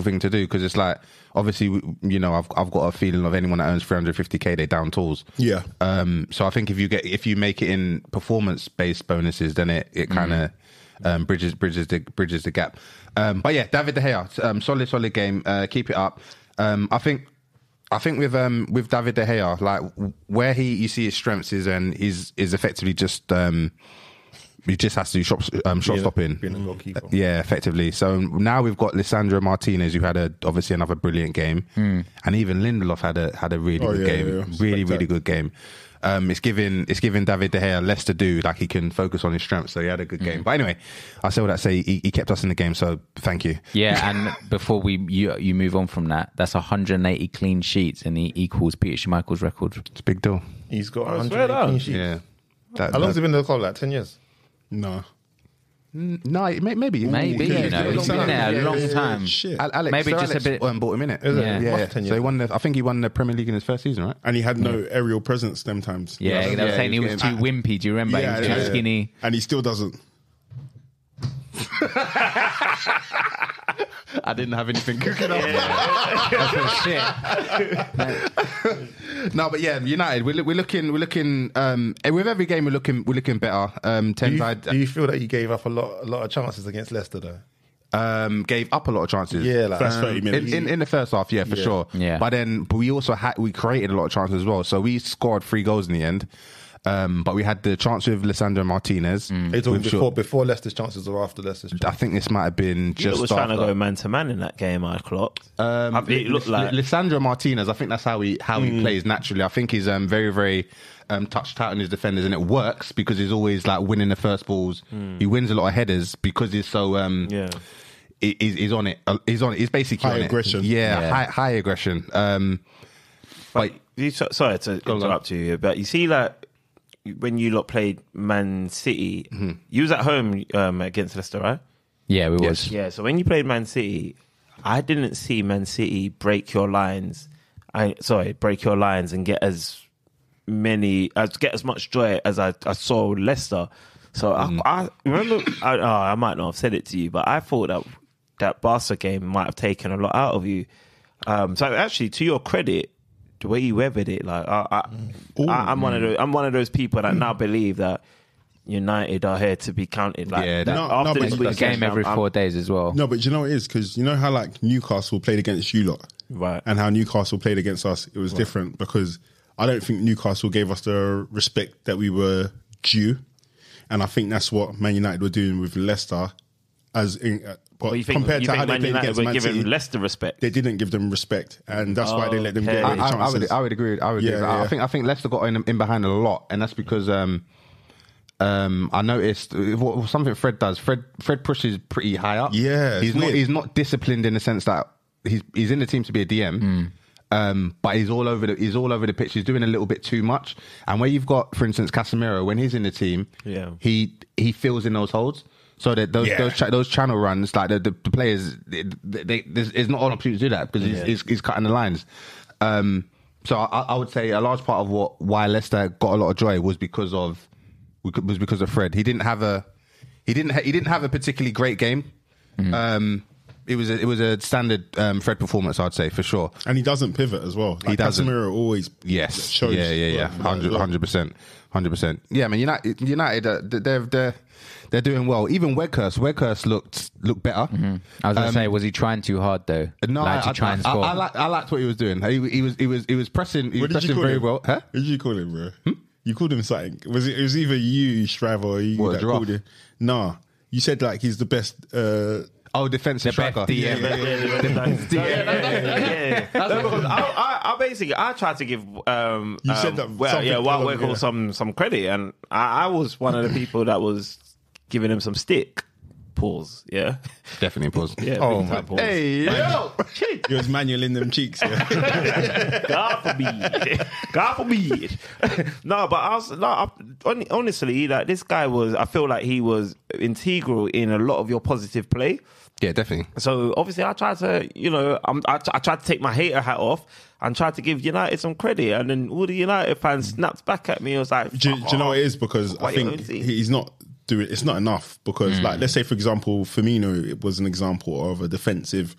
thing to do, because it's like, obviously, I've got a feeling of anyone that earns 350k, they down tools. Yeah. So I think if you make it in performance based bonuses, then it kind of bridges the gap. But yeah, David De Gea, solid game. Keep it up. I think with David De Gea, like where you see his strengths is effectively just he just has to do shot stopping. Being a goalkeeper. Yeah, effectively. So now we've got Lisandro Martinez, who had obviously another brilliant game, and even Lindelof had a really good game, yeah. really good game. It's giving David De Gea less to do. Like, he can focus on his strengths. So he had a good game. But anyway, I say all that to say he kept us in the game. So thank you. Yeah, and before you move on from that, that's 180 clean sheets, and he equals Peter Schmeichel's record. It's a big deal. He's got 100 clean sheets. Yeah. How long has he been in the club? Like 10 years? No. No, maybe. He's been there a long time. Shit. Alex, Maybe Sir just Alex a bit. bought him in it. Yeah. 10 years. So he won I think he won the Premier League in his first season, right? And he had no aerial presence them times. Yeah, they were saying he was too wimpy. Do you remember? He was too skinny. And he still doesn't. I didn't have anything cooking up. No, but yeah, United. We're looking. With every game, we're looking better. Do you feel that you gave up a lot of chances against Leicester though? Gave up a lot of chances. Yeah, like First 30 minutes. In the first half, yeah, for sure. Yeah. But we also we created a lot of chances as well. So we scored 3 goals in the end. But we had the chance with Lisandro Martinez. Are you talking before Leicester's chances or after Leicester's chances? I think this might have been just He was trying to go man to man in that game, I clocked. It looked like Lisandro Martinez. I think that's how he plays naturally. I think he's very, very touched out on his defenders, and it works because he's always like winning the first balls. He wins a lot of headers because he's so he's on it. He's on it. He's basically High on aggression. It. Yeah, high aggression. But sorry to interrupt you, but you see, like, when you lot played Man City, you was at home against Leicester, right? Yeah, we was. Yeah, so when you played Man City, I didn't see Man City break your lines and get as much joy as I saw Leicester. So I remember, I might not have said it to you, but I thought that Barca game might have taken a lot out of you. So actually, to your credit, the way you weathered it, like I'm one of those people that now believe that United are here to be counted. Like, after this The game every 4 days as well. No, but you know what it is? Because you know how like Newcastle played against you lot? Right. And how Newcastle played against us? It was different because I don't think Newcastle gave us the respect that we were due. And I think that's what Man United were doing with Leicester. Compared to how they played against Man City, Leicester respect. they didn't give them respect, and that's why they let them get any chances. I would agree. Yeah. I think Leicester got in behind a lot, and that's because I noticed something Fred does. Fred pushes pretty high up. Yeah, he's not disciplined in the sense that he's in the team to be a DM. But he's all over the pitch. He's doing a little bit too much. And where you've got, for instance, Casemiro, when he's in the team, he fills in those holes. So that those channel runs, like the players, there's not an opportunity to do that because he's cutting the lines. So I would say a large part of why Leicester got a lot of joy was because of Fred. He didn't have a particularly great game. It was a standard Fred performance, I'd say, for sure. And he doesn't pivot as well. Like, he doesn't. Casemiro always shows. Yeah. 100%. Yeah, man. United, they're doing well. Even Weghorst looked better. I was going to say, was he trying too hard though? No, to try and score? I liked what he was doing. He was pressing. He was pressing very well. Huh? What did you call him, bro? You called him something. It was either you, Strav, or you that called him. Nah, you said like he's the best. Defensive striker. I tried to give you said that Weghorst some credit, and I was one of the people that was giving him some stick. Pause. Yeah, definitely pause. Yeah. Pause. Hey, yo, he was manual in them cheeks. Yeah. God forbid. No, but honestly, like this guy was. I feel like he was integral in a lot of your positive play. Yeah, definitely. So obviously, I tried to, I tried to take my hater hat off and tried to give United some credit, and then all the United fans snapped back at me. I was like, do you know what it is? Because I think he's not doing. It's not enough because, like, let's say for example, Firmino, it was an example of a defensive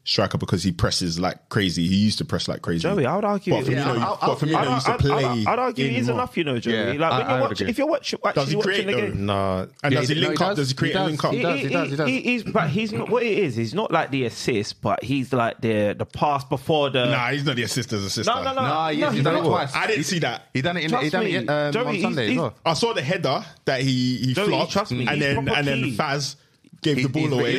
striker because he presses like crazy. He used to press like crazy. Joey, I would argue. But Firmino used to play. I'd argue he's enough, Joey. Yeah, like when you watch, if you're watching the game, no. And does he link up? Does he create a link up? He does. But he's not what it is. He's not like the assist, but he's like the pass before the. Nah, he's not the assist as assist. No. He's done it twice. I didn't see that. He done it on Sunday as well. I saw the header that he flopped, trust me, and then Faz gave the ball away.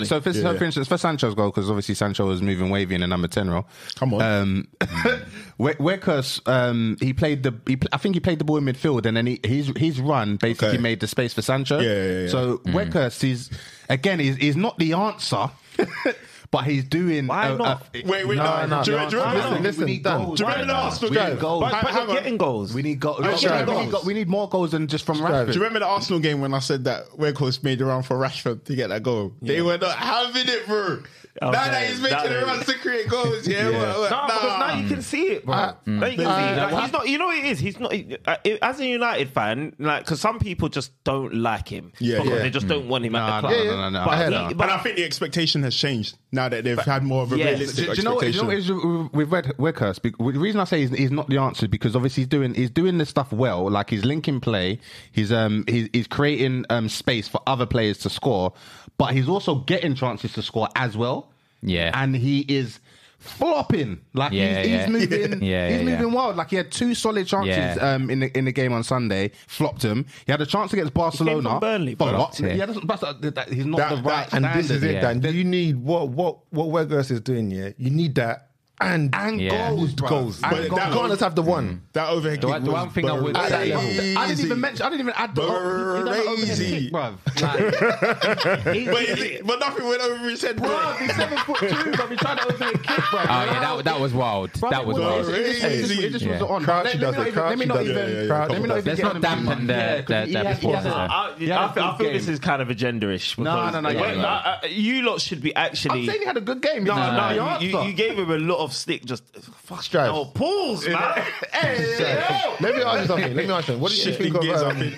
So for instance, for Sancho's goal, because obviously Sancho was moving wavy in the number 10 role. Come on. Weghorst, I think he played the ball in midfield, and then his run basically made the space for Sancho. Yeah. So Weghorst he's not the answer. But he's doing. Why not? Wait, no. Listen, Dan. Do you remember the Arsenal game? But getting goals. We need goals. We need more goals than just from Rashford. Do you remember the Arsenal game when I said that Weghorst made a run for Rashford to get that goal? They were not having it, bro. Now that he's making a run to create goals, because now you can see it, bro. Now you can see it. Like, he's not. You know what it is? He's not. As a United fan, like, because some people just don't like him. Because they just don't want him at the club. No. But I think the expectation has changed now that they've had more of a realistic expectation. Do you know what is with Weghorst? The reason I say he's not the answer is because obviously he's doing this stuff well. Like, he's linking play, he's creating space for other players to score, but he's also getting chances to score as well. Yeah, and he is flopping. Like he's moving. He's moving wild. Like, he had 2 solid chances in the game on Sunday. Flopped them. He had a chance against Barcelona. He came from Burnley, flopped. He's not the right and standard. this is it, Dan. You need what Weghorst is doing. Yeah, you need that. And goals. But you can't just have the one. That overhead kick was one thing I would say. I didn't even add the crazy, bruv. But nothing went over his head, bro. He's 7'2", but he tried to overhead kick, bro. Oh yeah, that was wild. That was wild. It just wasn't on. Crouchy does it. Let me not even. Let's not dampen the performance. I feel this is kind of agenda-ish. No. You lot should be actually. I'm saying he had a good game. No, you gave him a lot of stick. Just fuck. Strive. No, pause, man. Let me ask you something. What do you think of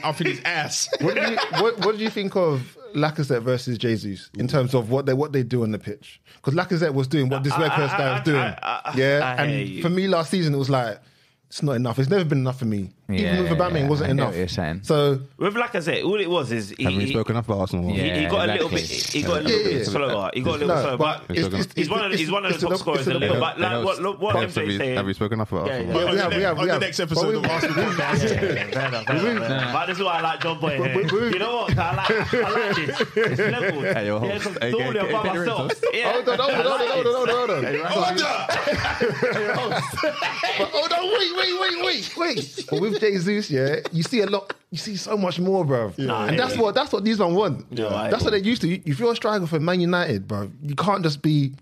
up in his ass? what did you think of Lacazette versus Jesus in terms of what they do on the pitch? Because Lacazette was doing what this Weghorst guy was doing. For me last season, it was like, it's not enough. It's never been enough for me. Even with Aubameyang, it wasn't enough. What you're saying. So with Lacazette, all it was is haven't we spoken enough about Arsenal? He got a little bit. He got a little bit slower. He got a little slower. But he's one of the top scorers in the league. But like what MJ saying? Have we spoken enough about Arsenal? we have. On the next episode of Arsenal. But this is why I like John Boy here. You know what? I like this. It's level. Yeah, solely about myself. Hold on. Hold on, wait. But with Jesus, you see a lot. You see so much more, bro. And that's what these ones want. That's what they're used to. If you're a striker for Man United, bro, you can't just be,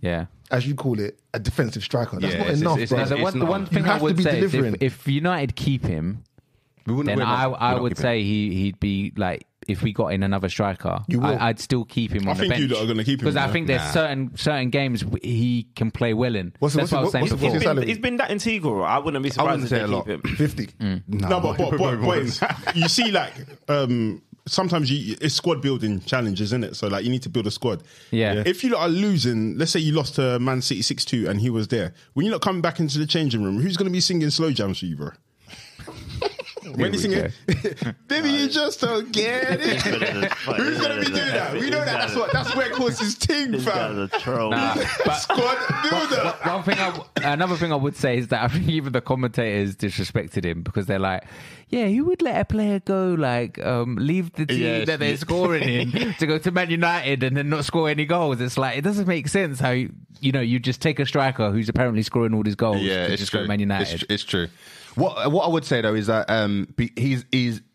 as you call it, a defensive striker. That's not enough, bro. The one thing I would say is if United keep him, then I would say he'd be like, if we got in another striker, I'd still keep him on the bench. I think you lot are going to keep him. Because I think there's certain games he can play well in. That's what I was saying. He's been that integral. I wouldn't be surprised if they keep him. 50. No, but boys, you see, like, sometimes it's squad building challenges, isn't it? So, like, you need to build a squad. Yeah. If you lot are losing, let's say you lost to Man City 6-2 and he was there, when you're not coming back into the changing room, who's going to be singing slow jams for you, bro? When you sing it, baby, you just don't get it. Who's gonna be doing that? We know that. That's Weghorst's thing, fam. Squad builder. Another thing I would say is that I think even the commentators disrespected him because they're like, yeah, who would let a player go, like, leave the team that they're scoring in to go to Man United and then not score any goals? It's like, it doesn't make sense how you just take a striker who's apparently scoring all these goals to just go to Man United. It's true. What I would say though is that he's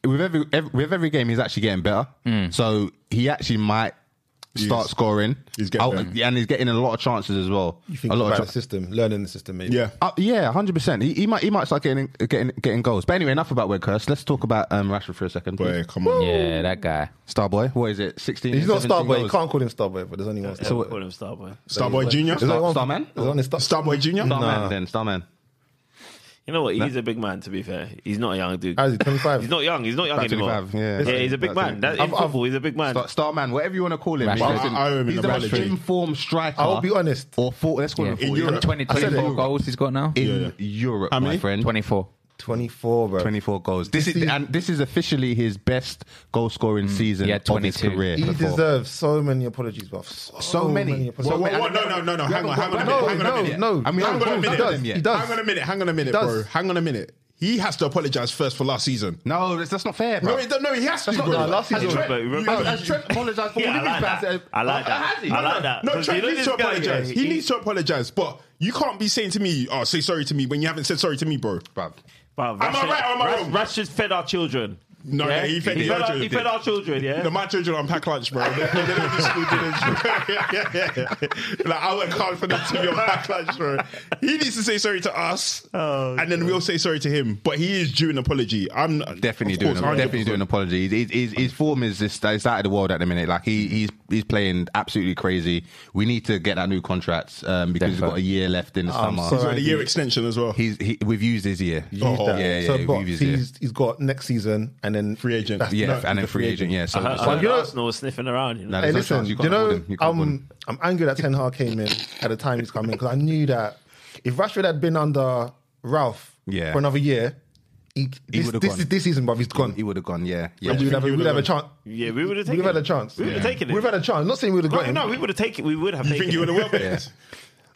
with every game he's actually getting better. So he actually might start scoring. He's getting and he's getting a lot of chances as well. You think about the system, learning the system, maybe? Yeah, 100%. He might start getting goals. But anyway, enough about Weghorst. Let's talk about Rashford for a second. Boy, come on. Yeah, that guy. Starboy. What is it? 16. He's not Starboy. You can't call him Starboy, but there's only one. So call him Starboy. Starboy Junior. Starman. Starboy Junior. Starman. You know what? He's a big man, to be fair. He's not a young dude. Is he 25? He's not young. He's not young anymore. 25, yeah, he's a big man. In football, he's a big man. Starman, whatever you want to call him. He's the most informed striker. I'll be honest. Or let's call him in Europe. 24 goals he's got now. In Europe, my friend. 24. 24, bro. 24 goals. This is officially his best goal scoring season of his career. He deserves so many apologies, bro. So many. No. Hang on a minute, bro. Hang on a minute. He has to apologise first for last season. No, that's not fair, bro. No, he has to. Last season. Has Trent apologised for all of his bad? I like that. No, Trent needs to apologise. He needs to apologise, but You can't be saying to me, "Oh, say sorry to me," when you haven't said sorry to me, bro. Bruv. But Am I right or am I wrong? Rashford fed our children. No, yeah, he fed our children. He fed our children, yeah? No, my children on pack lunch, bro. They don't do school dinners. Like, I work hard for them to be on pack lunch, bro. He needs to say sorry to us, and then we'll say sorry to him. But he is due an apology. I'm definitely doing an apology. His form is just it's out of the world at the minute. Like he's playing absolutely crazy. We need to get that new contract because he's got a year left in the summer. He's got a year extension as well. We've used his year. He's got next season. And then free agent, and then free agent, yeah. So Arsenal was sniffing around. You know? Hey, listen, I'm angry that Ten Hag came in at the time he's coming because I knew that if Rashford had been under Ralph for another year, this season, bruv, he's gone. He would have gone, yeah. And we'd have a chance. Yeah, we would have taken. We'd have had a chance. We would have taken it. We've had a chance. Not saying we would have got him. No, we would have taken. We would have. You think he would have well-bet?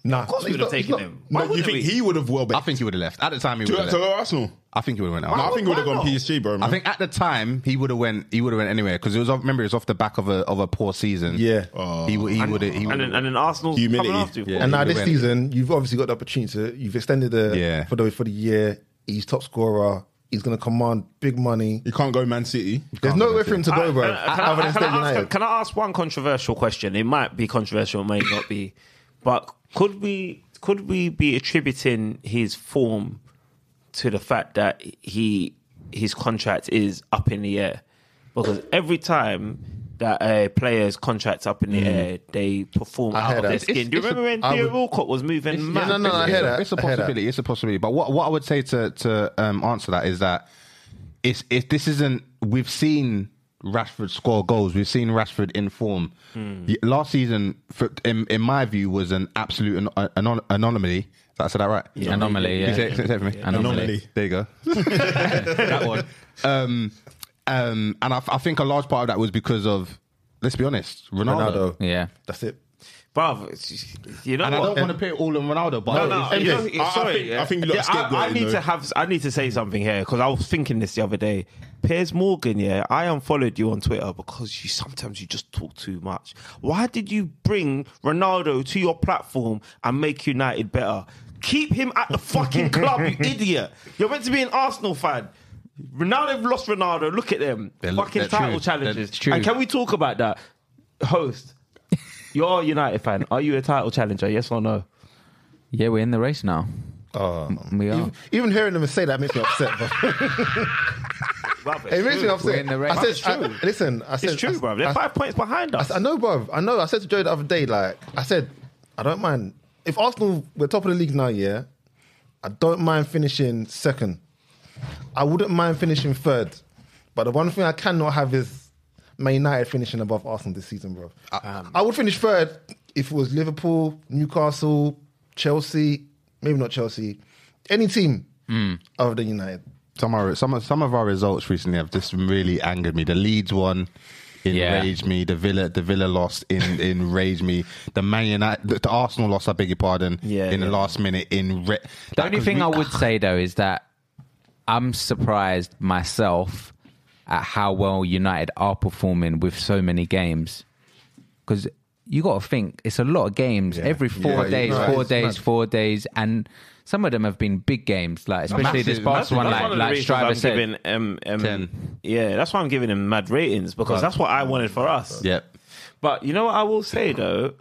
Nah, of course we would have taken him. No, you think he would have well-bet? I think he would have left. At the time, he would have to left. Arsenal. I think he would have went. I think he would have gone PSG, bro. Man. I think at the time he would have went. He would have went anywhere because it was. Remember, it was off the back of a poor season. Yeah, he would have. And then Arsenal humility. coming after you. And now this season, you've obviously got the opportunity. You've extended for the year. He's top scorer. He's going to command big money. You can't go Man City. There's nowhere for him to go, bro. Can I ask one controversial question? It might be controversial, it may not be, but could we be attributing his form to the fact that his contract is up in the air? Because every time that a player's contract's up in the air, they perform out of their skin. Do you remember when Theo Walcott was moving mad? No, I hear that. It's a possibility. It's a possibility. But what I would say to answer that is that if this isn't, we've seen Rashford score goals. We've seen Rashford in form. Last season, in my view, was an absolute anomaly. Did I say that right? Yeah. Anomaly, yeah. Say it for me. Anomaly. There you go. That one. And I think a large part of that was because of, let's be honest, Ronaldo. Yeah. That's it. Bruv, you know and what? I don't want to put it all on Ronaldo, but I think you I need to say something here because I was thinking this the other day. Piers Morgan, I unfollowed you on Twitter because sometimes you just talk too much. Why did you bring Ronaldo to your platform and make United better? Keep him at the fucking club, you idiot. You're meant to be an Arsenal fan. Ronaldo lost Ronaldo. Look at them. Fucking title challenges. And can we talk about that? Host, you're a United fan. Are you a title challenger? Yes or no? Yeah, we're in the race now. We are. Even hearing them say that makes me upset. It makes me upset. We're in the race. It's true, bro. They're 5 points behind us. I know, bro. I know. I said to Joe the other day, I said, I don't mind. If Arsenal were top of the league now, I don't mind finishing second. I wouldn't mind finishing third. But the one thing I cannot have is Man United finishing above Arsenal this season, bro. I would finish third if it was Liverpool, Newcastle, Chelsea, maybe not Chelsea, any team other than United. Some of our results recently have just really angered me. The Leeds one enraged me. The Villa loss enraged me. The Man United, the Arsenal loss, I beg your pardon, in the last minute. The only thing I would say though is that I'm surprised myself at how well United are performing with so many games. Because you got to think, it's a lot of games. Every 4 days. And some of them have been big games, like especially this past one, like Striver said. That's why I'm giving him mad ratings, because that's what I wanted for us. Yep. But you know what I will say, though?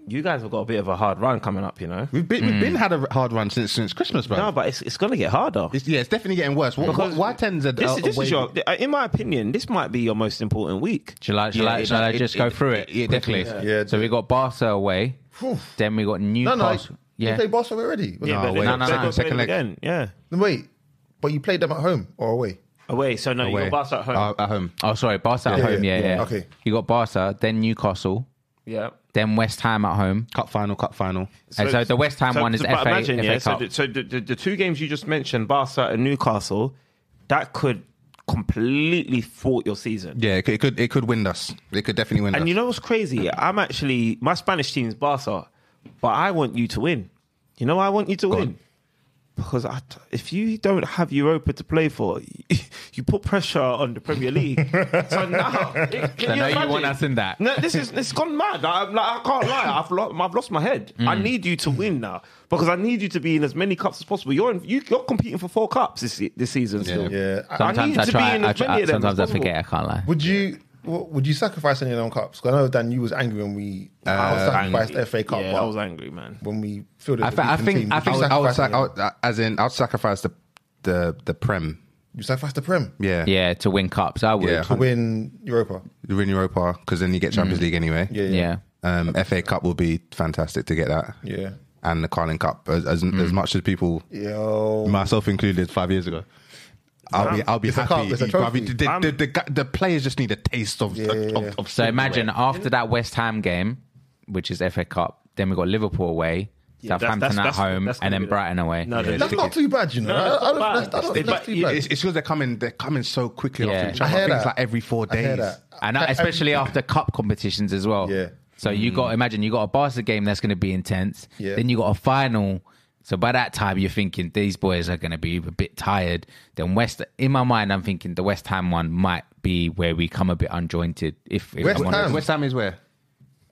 You guys have got a bit of a hard run coming up, you know. We've been had a hard run since Christmas, bro. No, but it's going to get harder. It's definitely getting worse. Why tends this is your, in my opinion, this might be your most important week. Shall I just go through it? Yeah, definitely. Yeah. So we got Barca away. Then we got Newcastle. You played Barca already? No. Second leg. Again. Yeah. Wait, but you played them at home or away? Away. So no, you got Barca at home. At home. Oh, sorry, Barca at home. Yeah. Okay. You got Barca, then Newcastle. Yeah. Then West Ham at home. Cup final. And so the West Ham one is FA Cup. So the two games you just mentioned, Barca and Newcastle, that could completely thwart your season. Yeah, it could win us. It could definitely win us. And you know what's crazy? My Spanish team is Barca, but I want you to win. You know why I want you to win? Because if you don't have Europa to play for, you put pressure on the Premier League. So now, can you imagine? You want us in that. No, it's gone mad. I can't lie. I've lost my head. I need you to win now because I need you to be in as many cups as possible. You're competing for 4 cups this season still. Yeah. Sometimes I forget. I can't lie. Would you sacrifice any of them cups? Because I know, Dan, you was angry when we sacrificed the FA Cup. Yeah, I was angry, man. When we fielded I think I would sacrifice the Prem. You sacrifice the Prem? Yeah, to win cups, I would. Yeah. To win Europa? You win Europa, because then you get Champions League anyway. Yeah. FA Cup will be fantastic to get that. Yeah. And the Carling Cup, as much as people, myself included, 5 years ago. I'll be It's a happy. cup, it's a trophy. The players just need a taste of. So imagine after that West Ham game, which is FA Cup, then we got Liverpool away, Southampton at home, and then Brighton away. No, that's not too bad, you know. I don't think that's too bad. It's because they're coming so quickly Yeah. after each other. I think it's like every 4 days. And especially after cup competitions as well. Yeah. So you got to imagine, you got a Barca game that's going to be intense. Yeah. Then you got a final. So by that time, you're thinking these boys are going to be a bit tired. Then in my mind, I'm thinking the West Ham one might be where we come a bit unjointed. West Ham is where?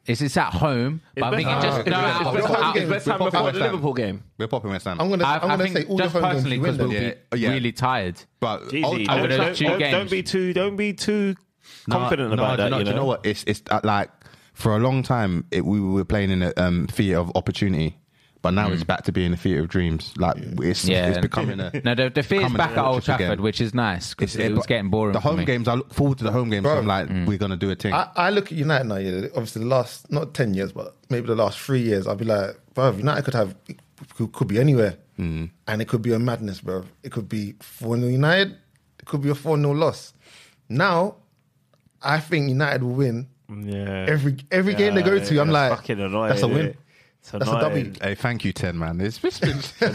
It's at home. But I'm thinking Is West Ham before the Liverpool game? We're popping West Ham. I'm going to say all the just home games personally you because win. we'll be really tired. But Easy. over those 2 games. Don't be too confident about that. Do you know what? It's like for a long time we were playing in a theatre of opportunity. But now it's back to being a theatre of dreams. Like it's becoming a the fear's back at Old Trafford, again. Which is nice because it was getting boring. The home games, I look forward to the home games. Bro, so I'm like, we're gonna do a thing. I look at United now. Yeah, obviously the last not 10 years, but maybe the last 3 years, I'll be like, bro, United could be anywhere, and it could be a madness, bro. It could be 4-0 United. It could be a 4-0 loss. Now, I think United will win. Yeah. Every game they go to, I'm like, that's a win. That's a W. Hey, thank you, 10 man. It's been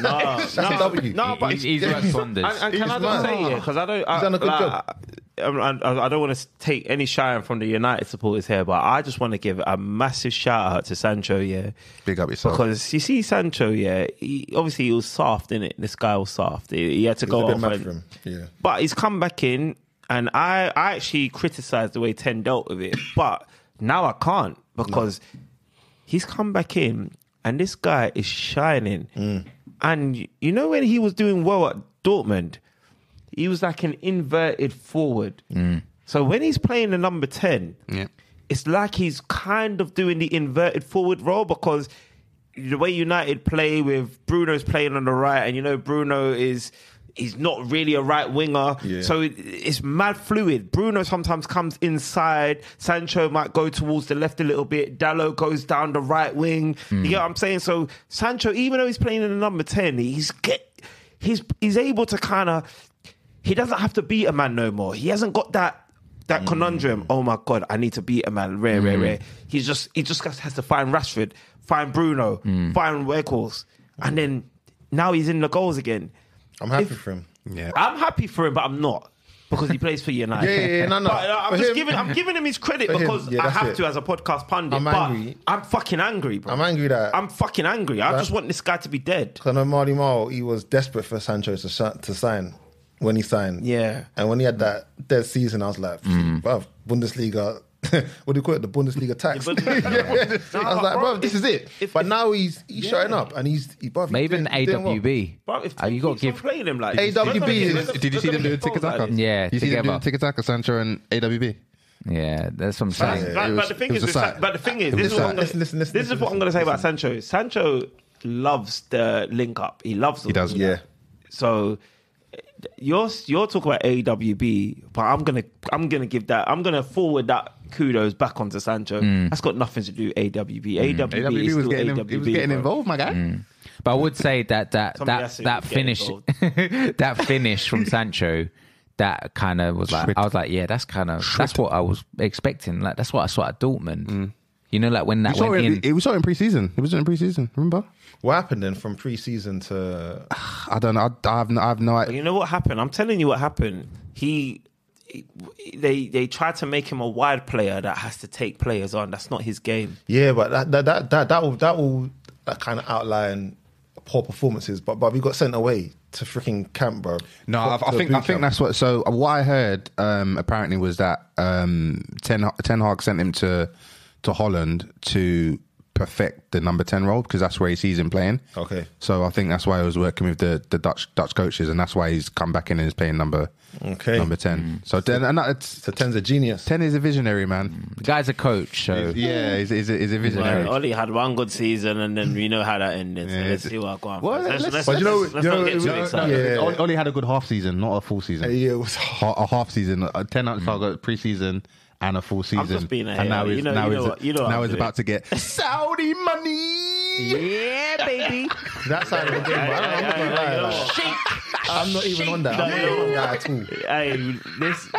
that's a W. No, but he's worked wonders. And can I just say it because I don't. He's done a good job. I don't want to take any shine from the United supporters here, but I just want to give a massive shout out to Sancho. Yeah, big up yourself. Because you see, Sancho. Yeah, he was soft, innit? This guy was soft. He had to go off. For him. Yeah, but he's come back in, and I actually criticised the way 10 dealt with it, but now I can't because. He's come back in, and this guy is shining. And you know when he was doing well at Dortmund, he was like an inverted forward. So when he's playing the number 10, it's like he's kind of doing the inverted forward role because the way United play with Bruno's playing on the right, and you know Bruno he's not really a right winger. Yeah. So it's mad fluid. Bruno sometimes comes inside. Sancho might go towards the left a little bit. Dalot goes down the right wing. You get what I'm saying? So Sancho, even though he's playing in the number 10, he's able to kind of... He doesn't have to beat a man no more. He hasn't got that conundrum. Oh my God, I need to beat a man. Rare. He just has to find Rashford, find Bruno, find Weghorst. And then now he's in the goals again. I'm happy for him. Yeah, I'm happy for him, but I'm not because he plays for United. No. But, I'm giving him his credit because I have to as a podcast pundit. I'm angry. I'm fucking angry, bro. I'm angry that I'm fucking angry. I just want this guy to be dead. Because I know Marty Marl, he was desperate for Sancho to sign when he signed. Yeah, and when he had that dead season, I was like, bruv, Bundesliga. What do you call it? The Bundesliga tax. I was like, bro, this is it. But now he's showing up, and bruv, maybe even AWB. Well. You got to give playing him like AWB. Did you see them doing tiki-taka? Yeah, you see them doing tiki-taka, Sancho and AWB. Yeah, that's what I'm saying. But the thing is, this is what I'm going to say about Sancho. Sancho loves the link up. He loves it. He does. Yeah. So. You're talking about AWB, but I'm gonna forward that kudos back onto Sancho. That's got nothing to do with AWB. AWB was getting involved, my guy. But I would say that finish that finish from Sancho, that kind of was like, I was like, yeah, that's what I was expecting. Like that's what I saw at Dortmund. You know, like when that went in. It was in pre-season. It was in pre-season. Remember? What happened then from pre-season to... I don't know. I have no idea. You know what happened? I'm telling you what happened. They tried to make him a wide player that has to take players on. That's not his game. Yeah, but that will kind of outline poor performances, but we got sent away to freaking camp, bro. No, I think that's what. So what I heard apparently was that Ten Hag sent him to Holland to perfect the number 10 role because that's where he sees him playing. Okay. So I think that's why he was working with the Dutch coaches, and that's why he's come back in and is playing number 10. So 10's a genius. 10 is a visionary, man. The guy's a coach, so He's a visionary. Well, Ollie had one good season, and then we know how that ended. So let's see what goes on. Well, Let's but not get too excited. Ollie had a good half season, not a full season. Yeah, it was A half season, 10 out of pre-season and a full season. just being a and now hater. now I'm he's about to get Saudi money. Yeah, baby. that side of the game. But I'm not gonna lie. I'm not even on that. I'm not even on that at all. Hey,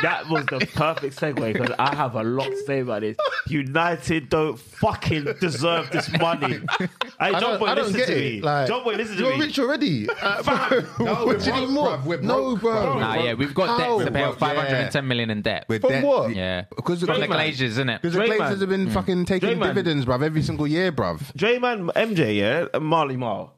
that was the perfect segue because I have a lot to say about this. United don't fucking deserve this money. Hey, John Boy, listen to me. John Boy, listen to me. You're rich already. What do you need more? No, bro. Nah, yeah, we've got How? debt to pay off 510 million in debt. From what? Yeah, Because from the Glazers, isn't it? the Glazers have been fucking taking dividends, bruv, every single year, bruv. J-Man, MJ, yeah, and Marley Marl.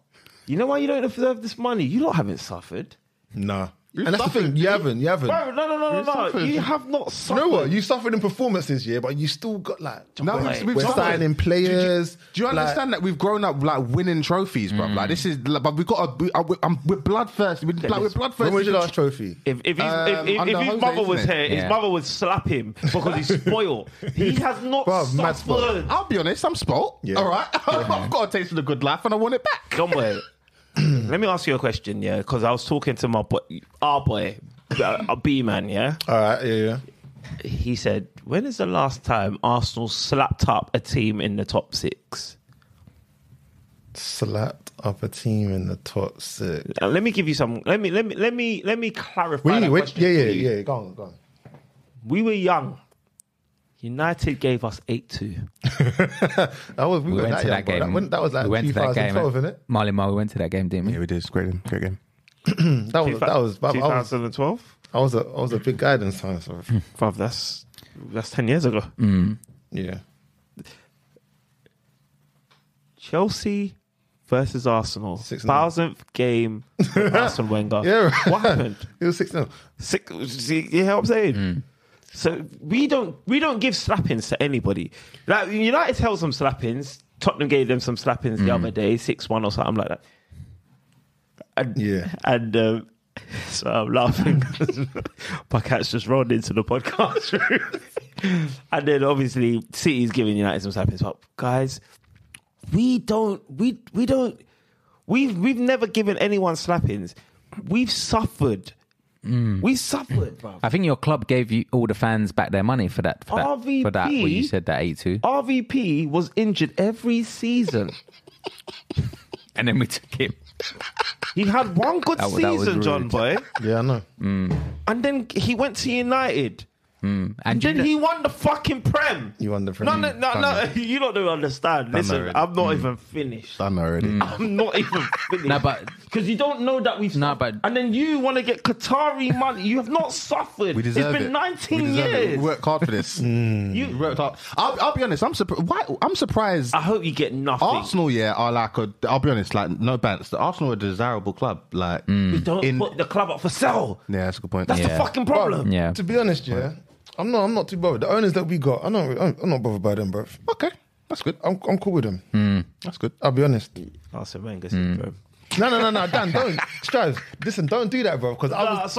You know why you don't deserve this money? You lot haven't suffered. Nah. And that's the thing. You haven't. Bro, no. You have not suffered. You know what? You suffered in performances, yeah, but you still got like. No, we've we're suffered. signing players. Do you understand that we've grown up like winning trophies, bruv? Like this is, but we've got we're bloodthirsty. We're bloodthirsty. When was your last trophy? If his Jose, mother was isn't here, it? his mother would slap him because he's spoiled. He has not Bruv, mad spoiled. suffered. I'll be honest, I'm spoilt. Yeah. All right, I've got a taste of the good life, and I want it back. John Boy, let me ask you a question, yeah, because I was talking to our boy, a B-man, yeah? All right, yeah. He said, when is the last time Arsenal slapped up a team in the top 6? Slapped up a team in the top 6. Let me give you some. Let me clarify. That question for you. Yeah. Go on. We were young. United gave us 8-2. We went to that game. That was like 2012, isn't it? Marley Marl, we went to that game, didn't we? Yeah, we did. It's great game. That was 2012. I was a big guy then, so Bruv, that's 10 years ago. yeah. Chelsea versus Arsenal. 6-0. 1000th game for Arsene Wenger. Yeah, right. What happened? It was 6-0. See, you hear what I'm saying? So we don't give slappings to anybody. Like United tells them slappings. Tottenham gave them some slappings the other day, 6-1 or something like that. And so I'm laughing because my cat's just rolled into the podcast room. And then obviously City's giving United some slappings. But guys, we've never given anyone slappings. We've suffered. We suffered, bro. I think your club gave you all the fans back their money for that. RVP, for that, what you said, that 8-2. RVP was injured every season. And then we took him. He had one good That was season, rude. John Boy. Yeah, I know. And then he went to United. And Then he won the fucking Prem. You won the Prem. No, you don't understand. Listen, already. I'm not even finished. I know already. I'm not even finished. No, but because you don't know that we've No, suffered. but- And then you want to get Qatari money. You have not suffered. We deserve It's it. been 19 We deserve it. years. We worked hard for this. We worked hard. I'll be honest. I'm surprised. I hope you get nothing. Arsenal, are like I'll be honest, like no bants. The Arsenal are a desirable club. Like, We don't put the club up for sale. yeah, that's a good point. That's the fucking problem. yeah. To be honest, yeah, I'm not too bothered. The owners that we got, I'm not bothered by them, bro. Okay, that's good. I'm cool with them. That's good. I'll be honest. Arsene Wenger syndrome. No, Dan, don't Strive. Listen, don't do that, bro. Because I was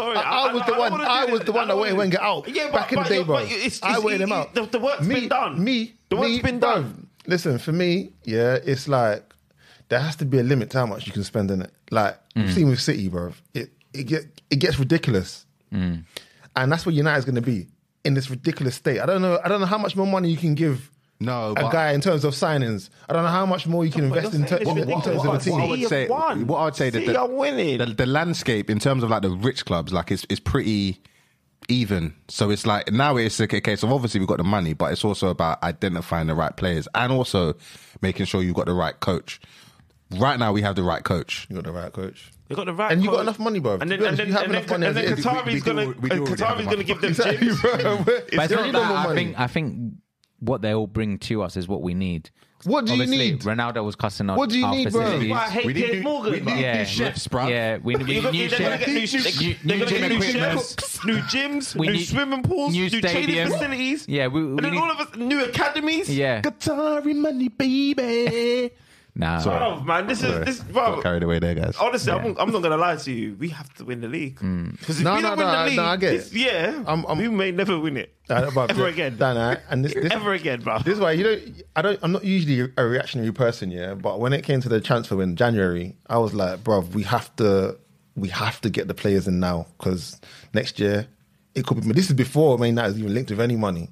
the one that wanted Wenger out back in the day, bro. I wanted him out. The work's been done. The work's been bro. done. Listen, for me, yeah, it's like there has to be a limit to how much you can spend in it. Like you've seen with City, bro. It gets ridiculous, and that's where United's going to be in this ridiculous state. I don't know how much more money you can give. No, A guy in terms of signings. I don't know how much more you can invest in terms of the team. What I would say that City are winning. the landscape in terms of like the rich clubs, like is pretty even. So it's like now it's a case of obviously we've got the money, but it's also about identifying the right players and also making sure you've got the right coach. Right now we have the right coach. You got the right coach. You got the right, And you got coach. enough money, bro. And then, To be and honest, then, you have and enough then, money and as then it is. Qatari's we do already have going to enough give them Exactly, gyms. bro. But it's not that. I think what they all bring to us is what we need. What do you Obviously, need? Ronaldo was cussing out. What do you our need, bro? facilities. I hate Piers Morgan. We need new chefs, bro. Yeah, we need new They're gonna chefs. get new gym equipment. chefs, new gyms, We new need swimming pools, new new training stadium. facilities. Yeah, we and then need- all of us new academies. Yeah. Qatari money, baby. Nah. Oh man, this is bro. Got carried away there, guys. Honestly, I'm not gonna lie to you. We have to win the league because if No, we don't no, win no, the league, no, I get it. this year we may never win it ever again. And this Ever again, bro. This is why I'm not usually a reactionary person, yeah. But when it came to the transfer in January, I was like, bro, we have to get the players in now because next year it could be. This is before Man United is even linked with any money.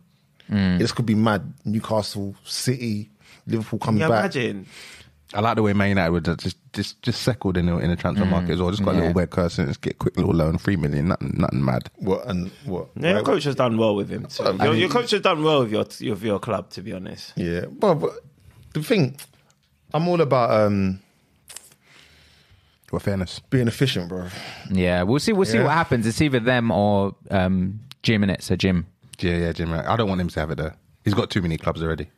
This could be mad. Newcastle, City, Liverpool coming Yeah, back. imagine. I like the way Man United would just settled in the transfer market as well. Just got a little wet curse and just get a quick little loan, 3 million, nothing mad. What? Yeah, your coach has done well with him. Too. Your coach has done well with your club, to be honest. Yeah, but the thing, I'm all about Well, fairness. being efficient, bro. Yeah, we'll see. We'll see what happens. It's either them or Jim in it. So Jim. Yeah, Jim. I don't want him to have it though. He's got too many clubs already.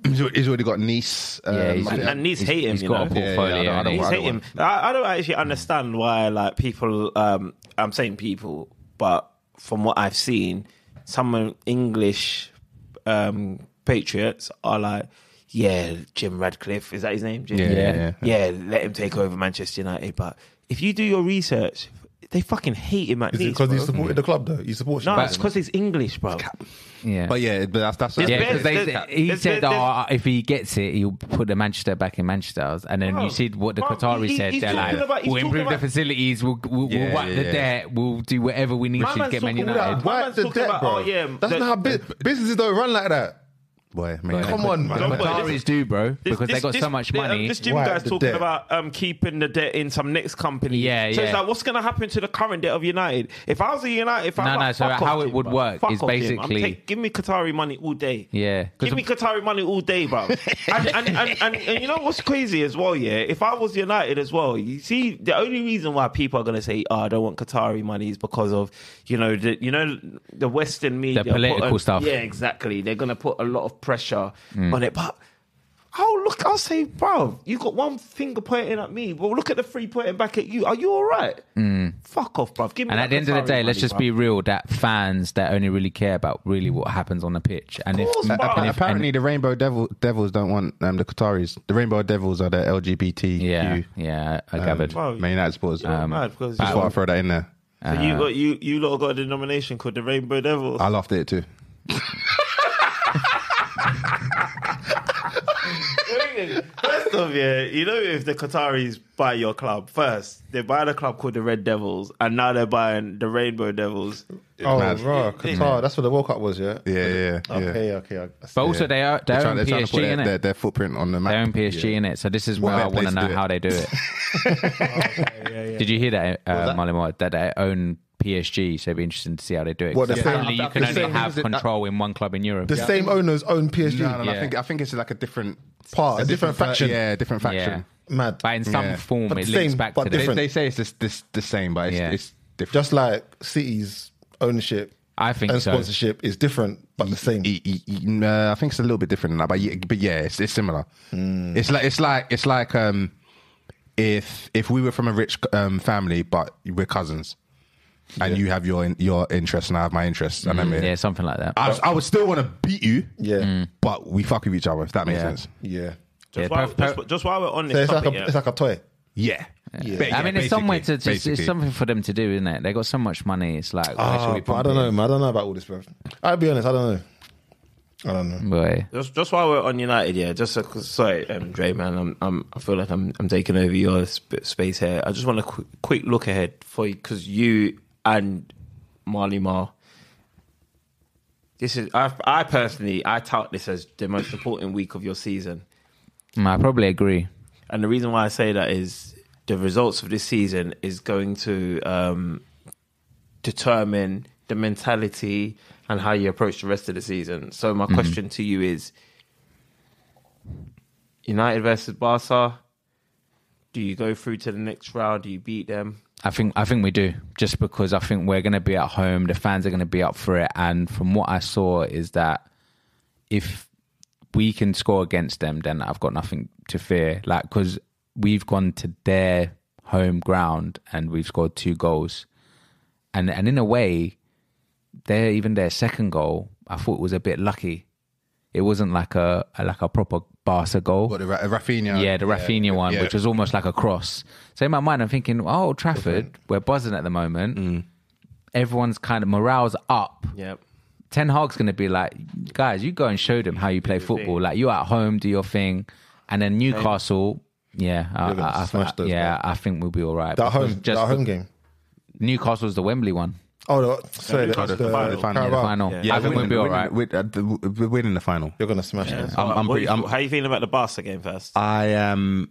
He's already got Nice. And Nice hate him. He's You got know? a portfolio. I don't Nice hate him. I don't actually understand why, like people. I'm saying people, but from what I've seen, some English patriots are like, yeah, Jim Radcliffe, is that his name? Jim? Yeah. Let him take over Manchester United. But if you do your research, they fucking hate him at Is it Nice. because he bro. supported the club though? He supports. No, United. it's because he's English, bro. Yeah. But that's There's Yeah, bears- because he there's- said there's- if he gets it, he'll put the Manchester back in Manchester. And then you see what the Qataris said. he's They're talking like, about- he's we'll talking improve the about- facilities, we'll wipe the debt, we'll do whatever we need My to man's get Man talking United. about- Why man's the talking debt, about, bro? oh, yeah, That's the- not how businesses don't run like that. boy. Man, Come on, man. But Qataris do, bro, because they got so much money. This Jim Why guy's the talking debt? about keeping the debt in some next company. Yeah, So yeah. it's like, what's going to happen to the current debt of United? If I was a United, if No, so how it would work is basically- give me Qatari money all day. Yeah. Give me Qatari money all day, bro. and you know what's crazy as well, yeah? If I was United as well, you see, the only reason why people are going to say, oh, I don't want Qatari money is because of, the Western media. The political stuff. Yeah, exactly. They're going to put a lot of pressure on it. But I'll say, bro, you got one finger pointing at me. Well, look at the three pointing back at you. Are you all right? Fuck off, bro. Give me And that at the end of the Qatari day, let's money, just bruv. be real, that fans that only really care about really what happens on the pitch. And Of course, bruv. Apparently, the Rainbow Devils don't want the Qataris. The Rainbow Devils are the LGBT. Yeah, I gathered. Bro, Man United supporters. you're mad because Just thought I'd throw that in there. so you lot got a denomination called the Rainbow Devils. I laughed at it too. First off, if the Qataris buy your club first, they buy the club called the Red Devils, and now they're buying the Rainbow Devils. Oh, mad. bro, Qatar. That's what the World Cup was, yeah. Yeah. Okay. But also they own They're trying to PSG put in it. their footprint on the map. They own PSG in it. So this is where What I want to place know do it? how they do it. Did you hear that, Malimo? That they own PSG, so it'd be interesting to see how they do it. What, 'Cause the same- apparently you the can only same- have control in one club in Europe. The same owners own PSG. No, Yeah. I think it's like a different Part, a different faction. Yeah, different Yeah. faction. Mad. But in some Yeah. form, But it the links same, back but to different. They say it's the same, but it's different. Just like City's ownership I think and so. sponsorship is different, but the same. I think it's a little bit different than that, but yeah, it's similar. It's like if we were from a rich family, but we're cousins, and you have your interests and I have my interests, and Yeah, something like that. I would still want to beat you, Yeah. but we fuck with each other. If that makes Yeah. sense. Yeah. Just Yeah, while we're on So this it's like topic, it's like a toy. Yeah. I mean, it's some way to just, basically. it's something for them to do, isn't it? They got so much money. It's like, why should we But I pump don't it? know, man. I don't know about all this, bro. I'll be honest. I don't know. Boy. just while we're on United, sorry, Dre, man, I feel like I'm taking over your space here. I just want a quick look ahead for you because you and Marley Mar. This is I personally tout this as the most important week of your season. I probably agree. And the reason why I say that is the results of this season is going to determine the mentality and how you approach the rest of the season. So my question to you is, United versus Barca, do you go through to the next round? Do you beat them? I think we do, just because I think we're going to be at home. The fans are going to be up for it. And from what I saw is that if we can score against them, then I've got nothing to fear. Like, because we've gone to their home ground and we've scored 2 goals. And in a way, their second goal, I thought was a bit lucky. It wasn't like a proper Barca goal. What, the Rafinha? Yeah, the Rafinha one, which was almost like a cross. So in my mind, I'm thinking, Old Trafford, we're buzzing at the moment. Everyone's kind of morale's up. Yep. Ten Hag's going to be like, guys, you go and show them how you play football. Like, you at home, do your thing. And then Newcastle, I think we'll be all right. That home game. Newcastle's the Wembley one. Oh, sorry, that's the Final. Yeah, I think we'll be all right. We're winning the final. You're going to smash them. How are you feeling about the Barca game first? I'm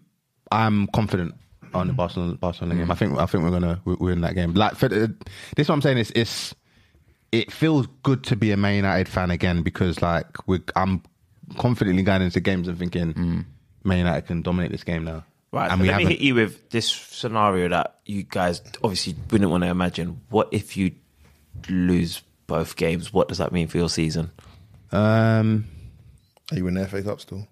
confident on the Barcelona game. I think we're gonna win that game. Like, this is what I'm saying is it feels good to be a Man United fan again, because like I'm confidently going into games and thinking Man United can dominate this game now. Right, and so let me hit you with this scenario that you guys obviously wouldn't want to imagine. What if you lose both games? What does that mean for your season? Are you in the FA Cup still?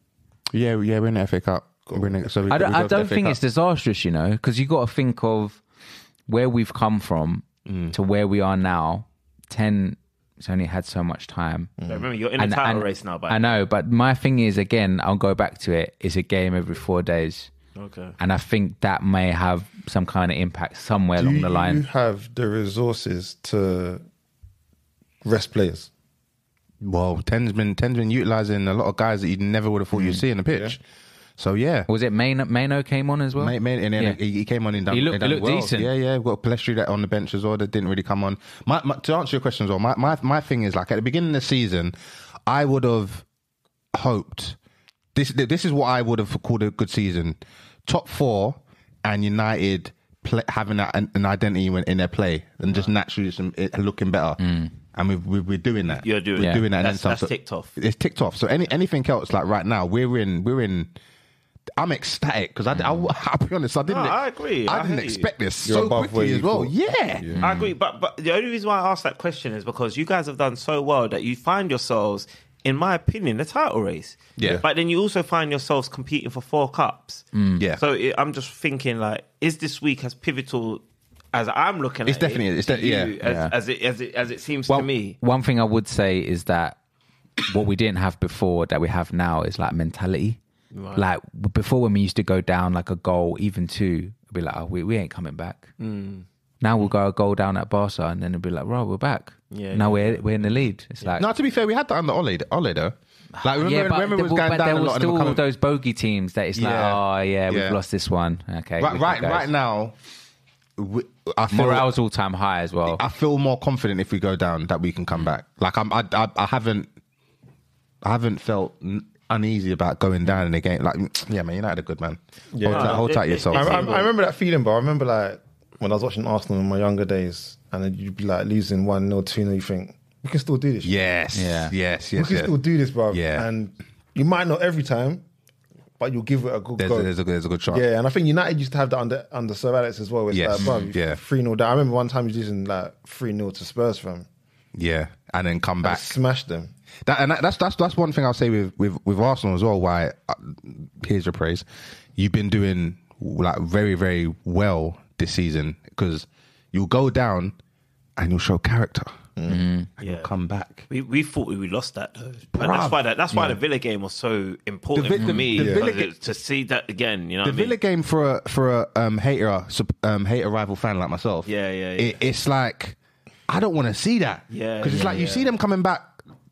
Yeah, we're in the FA Cup. I don't think it's disastrous, because you got to think of where we've come from to where we are now. 10, it's only had so much time. Remember, you're in a title race now. I know, but my thing is, again, I'll go back to it. It's a game every 4 days. Okay. And I think that may have some kind of impact somewhere along the line. Do you have the resources to rest players? Well, Ten's been utilising a lot of guys that you never would have thought you'd see in the pitch. Yeah. So, yeah. Was it Maino came on as well? And then he came on in done. He looked well. decent. Yeah. We've got Pelestri that on the bench as well that didn't really come on. To answer your question as well, my thing is, like, at the beginning of the season, I would have hoped, this is what I would have called a good season. Top 4 and United having an identity in their play and just naturally looking better. And we're doing that. You're doing that. And that's ticked off. It's ticked off. So anything else, like right now, we're in. I'm ecstatic because I'll be honest. I agree. I didn't expect this You're so above quickly where as well. you Yeah. I agree. But the only reason why I asked that question is because you guys have done so well that you find yourselves, in my opinion, the title race. Yeah. But then you also find yourselves competing for 4 cups. Yeah. So I'm just thinking, like, is this week as pivotal as I'm looking It's at definitely- it? it's to de- you yeah. As it seems to me. One thing I would say is that what we didn't have before that we have now is like mentality. Right. Like before, when we used to go down like a goal, even 2, it'd be like, oh, we ain't coming back. Now we'll go a goal down at Barca and then it'll be like, right, we're back. Now we're in the lead. It's like, No, to be fair, we had that under Ole though. Like remember it was going but down there a was lot. still and all those bogey teams that it's like, we've Yeah. lost this one. Okay, right now, I feel morale's all time high as well. I feel more confident if we go down that we can come back. Like I haven't felt uneasy about going down in a game. Like, yeah, man, United are good, man. Hold tight yourself. I remember that feeling, bro. I remember like when I was watching Arsenal in my younger days, and then you'd be like losing 1-0, 2-0. You think we can still do this? Yes. We can still do this, bro. Yeah. And you might not every time, but you'll give it a good go. There's a good shot. Yeah, and I think United used to have that under Sir Alex as well. It's Yes. like, bro, Yeah. 3-0 down. I remember one time he was losing like 3-0 to Spurs from. Yeah, and then come back. Smashed them. That's one thing I'll say with Arsenal as well. Why here's your praise. You've been doing like very, very well this season because you'll go down and you'll show character. And you'll come back. We thought we lost that though, and that's why the Villa game was so important for me to see that again. You know, the Villa game for a hater rival fan like myself. It's like I don't want to see that. Because it's like you see them coming back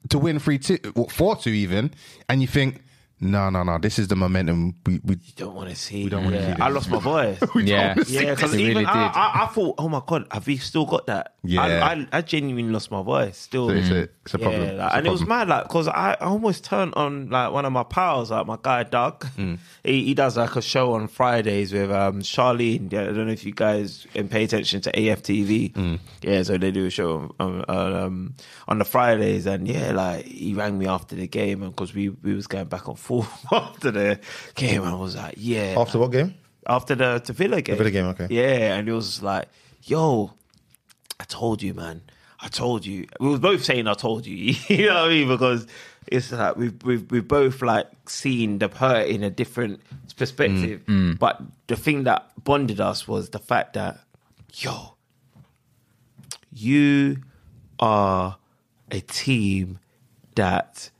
to win 3-2, 4-2 even, and you think, no, this is the momentum we don't want to see. We don't want to see this. I lost my voice. Because even really I thought, oh my god, have we still got that? Yeah. I genuinely lost my voice. Still, So it's a problem. Yeah, like, and it was mad, like, because I almost turned on like one of my pals, like my guy Doug. He does like a show on Fridays with Charlene. I don't know if you guys pay attention to AFTV. Yeah, so they do a show on the Fridays, and like he rang me after the game, and because we was going back and forth after the game, and I was like, After what game? After the Villa game. The Villa game, okay. Yeah, and it was like, yo, I told you, man. I told you. We were both saying, I told you. You know what I mean? Because it's like we've both like seen the hurt in a different perspective. But the thing that bonded us was the fact that, yo, you are a team that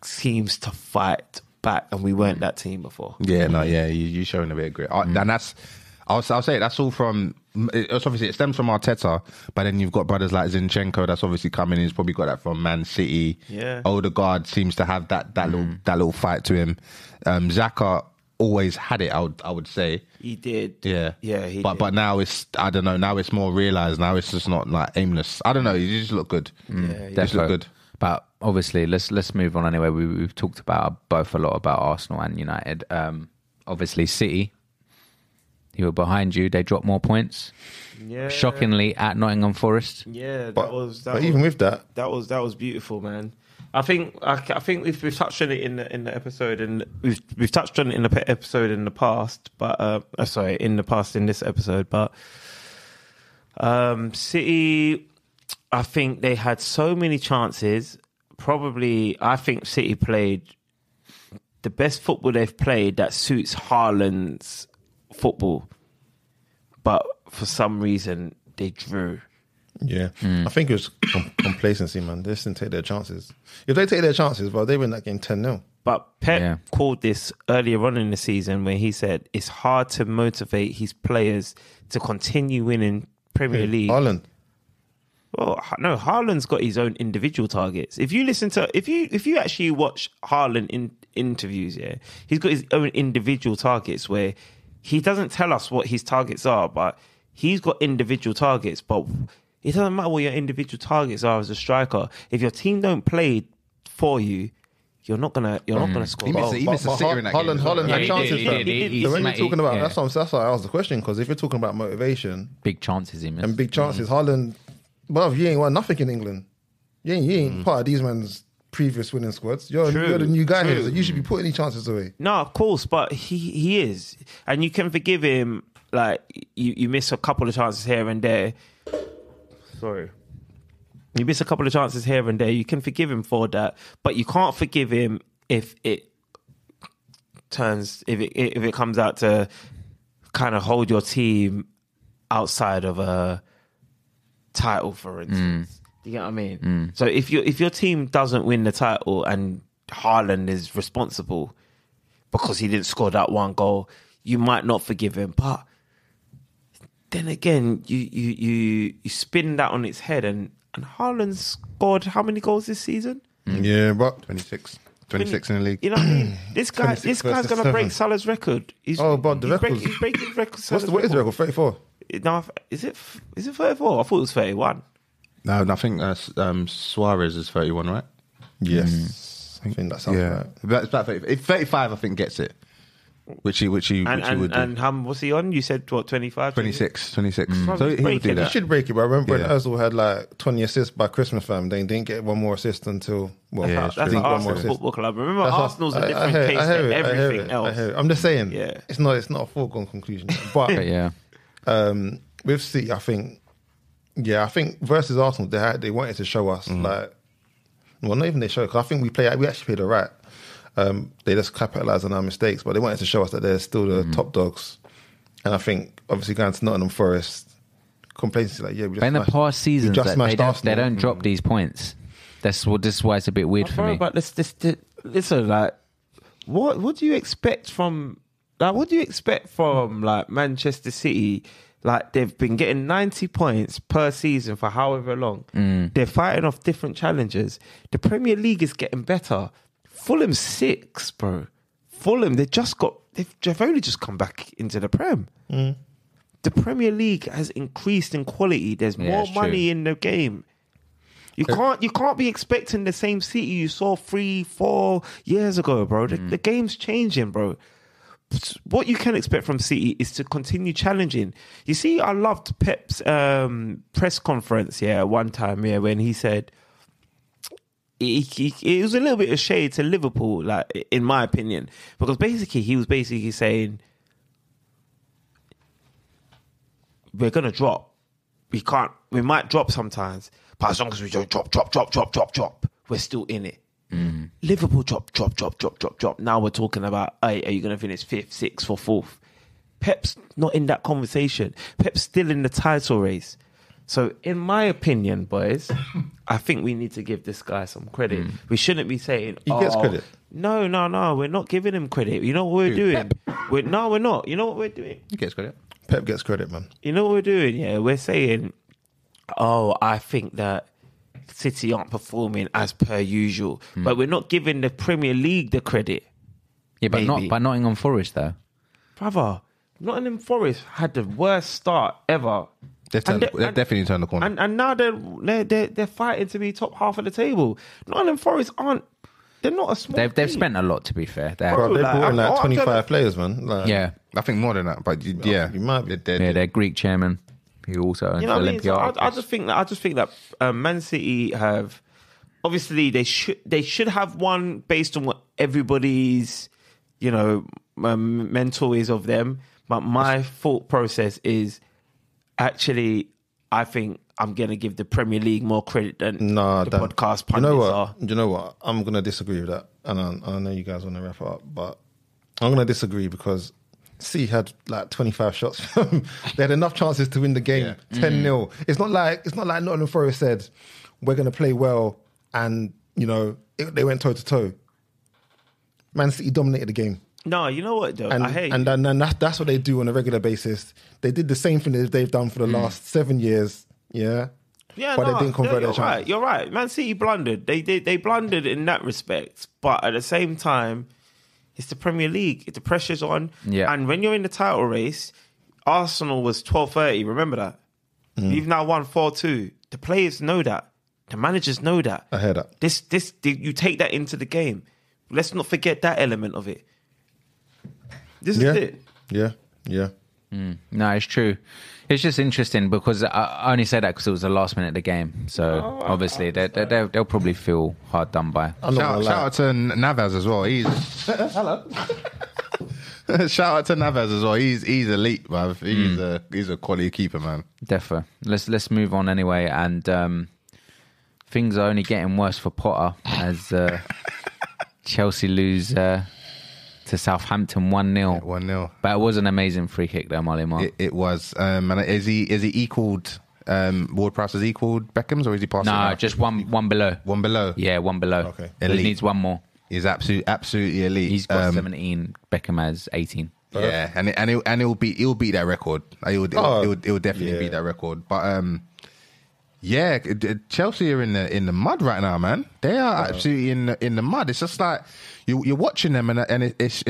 seems to fight back, and we weren't that team before. Yeah, no, yeah, you showing a bit of grit, and that's. I'll say that's all from. It's obviously it stems from Arteta, but then you've got brothers like Zinchenko that's obviously coming in. He's probably got that from Man City. Yeah, Odegaard seems to have that little fight to him. Xhaka always had it. I would say he did. Yeah, but did. now it's I don't know. Now it's more realised. Now it's just not like aimless. I don't know. You just look good. Yeah, you just look good. But obviously, let's move on anyway. We've talked about both a lot about Arsenal and United. Obviously, City. You were behind you. They dropped more points. Yeah. Shockingly, at Nottingham Forest. Yeah, But even with that, that was beautiful, man. I think we've touched on it in the episode, and we've touched on it in the episode in the past, but in this episode, but City, I think they had so many chances. Probably, I think City played the best football they've played that suits Haaland's football, but for some reason they drew. Yeah, I think it was complacency, man. They just didn't take their chances. If they take their chances, well, they win that game 10-0. But Pep called this earlier on in the season when he said it's hard to motivate his players to continue winning Premier League. Haaland. Well, no, Haaland's got his own individual targets. If you listen to, if you actually watch Haaland in interviews, he's got his own individual targets where he doesn't tell us what his targets are, but he's got individual targets. But it doesn't matter what your individual targets are as a striker. If your team don't play for you, you're not gonna score goals. He missed a sitter in that game. Holland had chances. He did. So when you're talking about that's why I asked the question, because if you're talking about motivation, big chances he missed. and big chances, Holland, well, you ain't won nothing in England. You ain't part of these men's previous winning squads. You're the new guy here, so you should be putting these chances away. No, of course, but he is, and you can forgive him. Like you miss a couple of chances here and there. Sorry. You miss a couple of chances here and there. You can forgive him for that, but you can't forgive him if it comes out to kind of hold your team outside of a title, for instance. Do you get what I mean? So if your team doesn't win the title and Haaland is responsible because he didn't score that one goal, you might not forgive him. But then again, you spin that on its head, and Haaland scored how many goals this season? Yeah, but 26 in the league. You know what I mean? This guy's going to break Salah's record. But the record. He's breaking record. What is the record? 34. No, is it 34? I thought it was 31. No, I think Suarez is 31, right? Yes, I think that sounds right. It's about 35. I think gets it. Which he would do. And what's he on? You said what, 25? 26. So he breaking would do it. that. He should break it, but I remember when Ozil had like 20 assists by Christmas time. They didn't get one more assist until that's one more Arsenal assist. Football Club. Remember, That's Arsenal's a different case than everything else. I hear it. I'm just saying, Yeah. it's not a foregone conclusion. But with City, I think versus Arsenal, they wanted to show us not even they show, because I think we actually played all right. They just capitalised on our mistakes, but they wanted to show us that they're still the top dogs. And I think, obviously, going to Nottingham Forest, complacency like, we just in the past seasons, they don't drop these points. This is why it's a bit weird for me. But listen, like, what do you expect from like Manchester City? Like, they've been getting 90 points per season for however long. They're fighting off different challenges. The Premier League is getting better. Fulham 6, bro. Fulham, they've only just come back into the Prem. The Premier League has increased in quality. There's more money in the game. You can't be expecting the same City you saw 3-4 years ago, bro. The game's changing, bro. What you can expect from City is to continue challenging. You see, I loved Pep's press conference one time when he said it was a little bit of shade to Liverpool, like, in my opinion, because he was saying we're gonna drop. We we might drop sometimes, but as long as we don't drop, we're still in it. Liverpool drop. Now we're talking about, hey, are you going to finish 5th, 6th, or 4th? Pep's not in that conversation. Pep's still in the title race. So, in my opinion, boys, I think we need to give this guy some credit. We shouldn't be saying, He gets credit. No, we're not giving him credit. You know what we're doing? We're not. You know what we're doing? He gets credit. Pep gets credit, man. You know what we're doing? Yeah, we're saying, I think that City aren't performing as per usual. But we're not giving the Premier League the credit. Yeah, but not by Nottingham Forest, though. Brother, Nottingham Forest had the worst start ever. They've definitely turned the corner. And now they're fighting to be top half of the table. Nottingham Forest they're not a small They've team. spent a lot, to be fair. Bro, they brought in 25 players, man. Yeah. I think more than that, but yeah, you might be. Their Greek chairman, who also owns You know what I mean? So Olympiacos. I just think that Man City have, obviously they should have won based on what everybody's mental is of them. But my thought process is actually, I think I'm gonna give the Premier League more credit than the podcast pundits are. You know what? I'm gonna disagree with that, and I know you guys want to wrap it up, but I'm gonna disagree because City had like 25 shots. They had enough chances to win the game, 10-0. It's not like Nottingham Forest said we're gonna play well, and they went toe to toe. Man City dominated the game. No, you know what though? And, I hate and then that's what they do on a regular basis. They did the same thing that they've done for the last 7 years. Yeah. Yeah, but they didn't convert their chances. You're right. Man City blundered. They blundered in that respect. But at the same time, it's the Premier League. The pressure's on. Yeah. And when you're in the title race, Arsenal was 12-30. Remember that? You've now won 4-2. The players know that. The managers know that. I hear that. You take that into the game. Let's not forget that element of it. This is it. Yeah. No, it's true. It's just interesting because I only say that because it was the last minute of the game. So obviously they'll probably feel hard done by. Shout out to Navas as well. Hello. Shout out to Navas as well. He's elite, bruv. He's a quality keeper, man. Defo. Let's move on anyway. And things are only getting worse for Potter as Chelsea lose to Southampton 1-0. 1-0. But it was an amazing free kick there, Molly Mark. It was. And is he equaled? Ward-Prowse has equaled Beckham's, or is he passing? No, just one below. One below. Yeah, one below. Okay. He needs one more. He's absolutely elite. He's got 17. Beckham has 18. Yeah, and he'll beat that record. He'll definitely beat that record. But yeah, Chelsea are in the mud right now, man. They are absolutely in the mud. It's just like you're watching them, and it's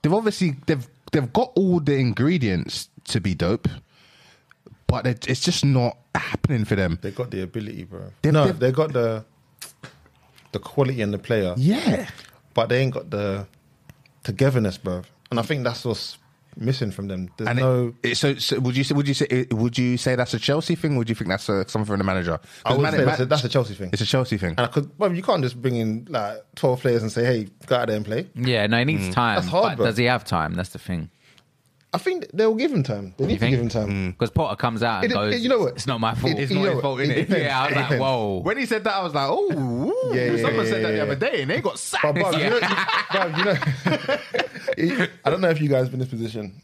they've got all the ingredients to be dope, but it's just not happening for them. They got the ability, bro. They got the quality in the player. Yeah, but they ain't got the togetherness, bro. And I think that's what's missing from them. There's So would you say that's a Chelsea thing, or would you think that's something from the manager? I would say that's a Chelsea thing. It's a Chelsea thing. And you can't just bring in like 12 players and say, "Hey, go out there and play." Yeah, no, he needs time. That's hard, but bro. does he have time? That's the thing. I think they'll give him time. They need to give him time. Because Potter comes out and goes, you know what? It's not my fault. It's not his fault, innit? Yeah, I was like, whoa. When he said that, I was like, oh, Yeah, someone said that the other day, and they got sacked. But I don't know if you guys been in this position,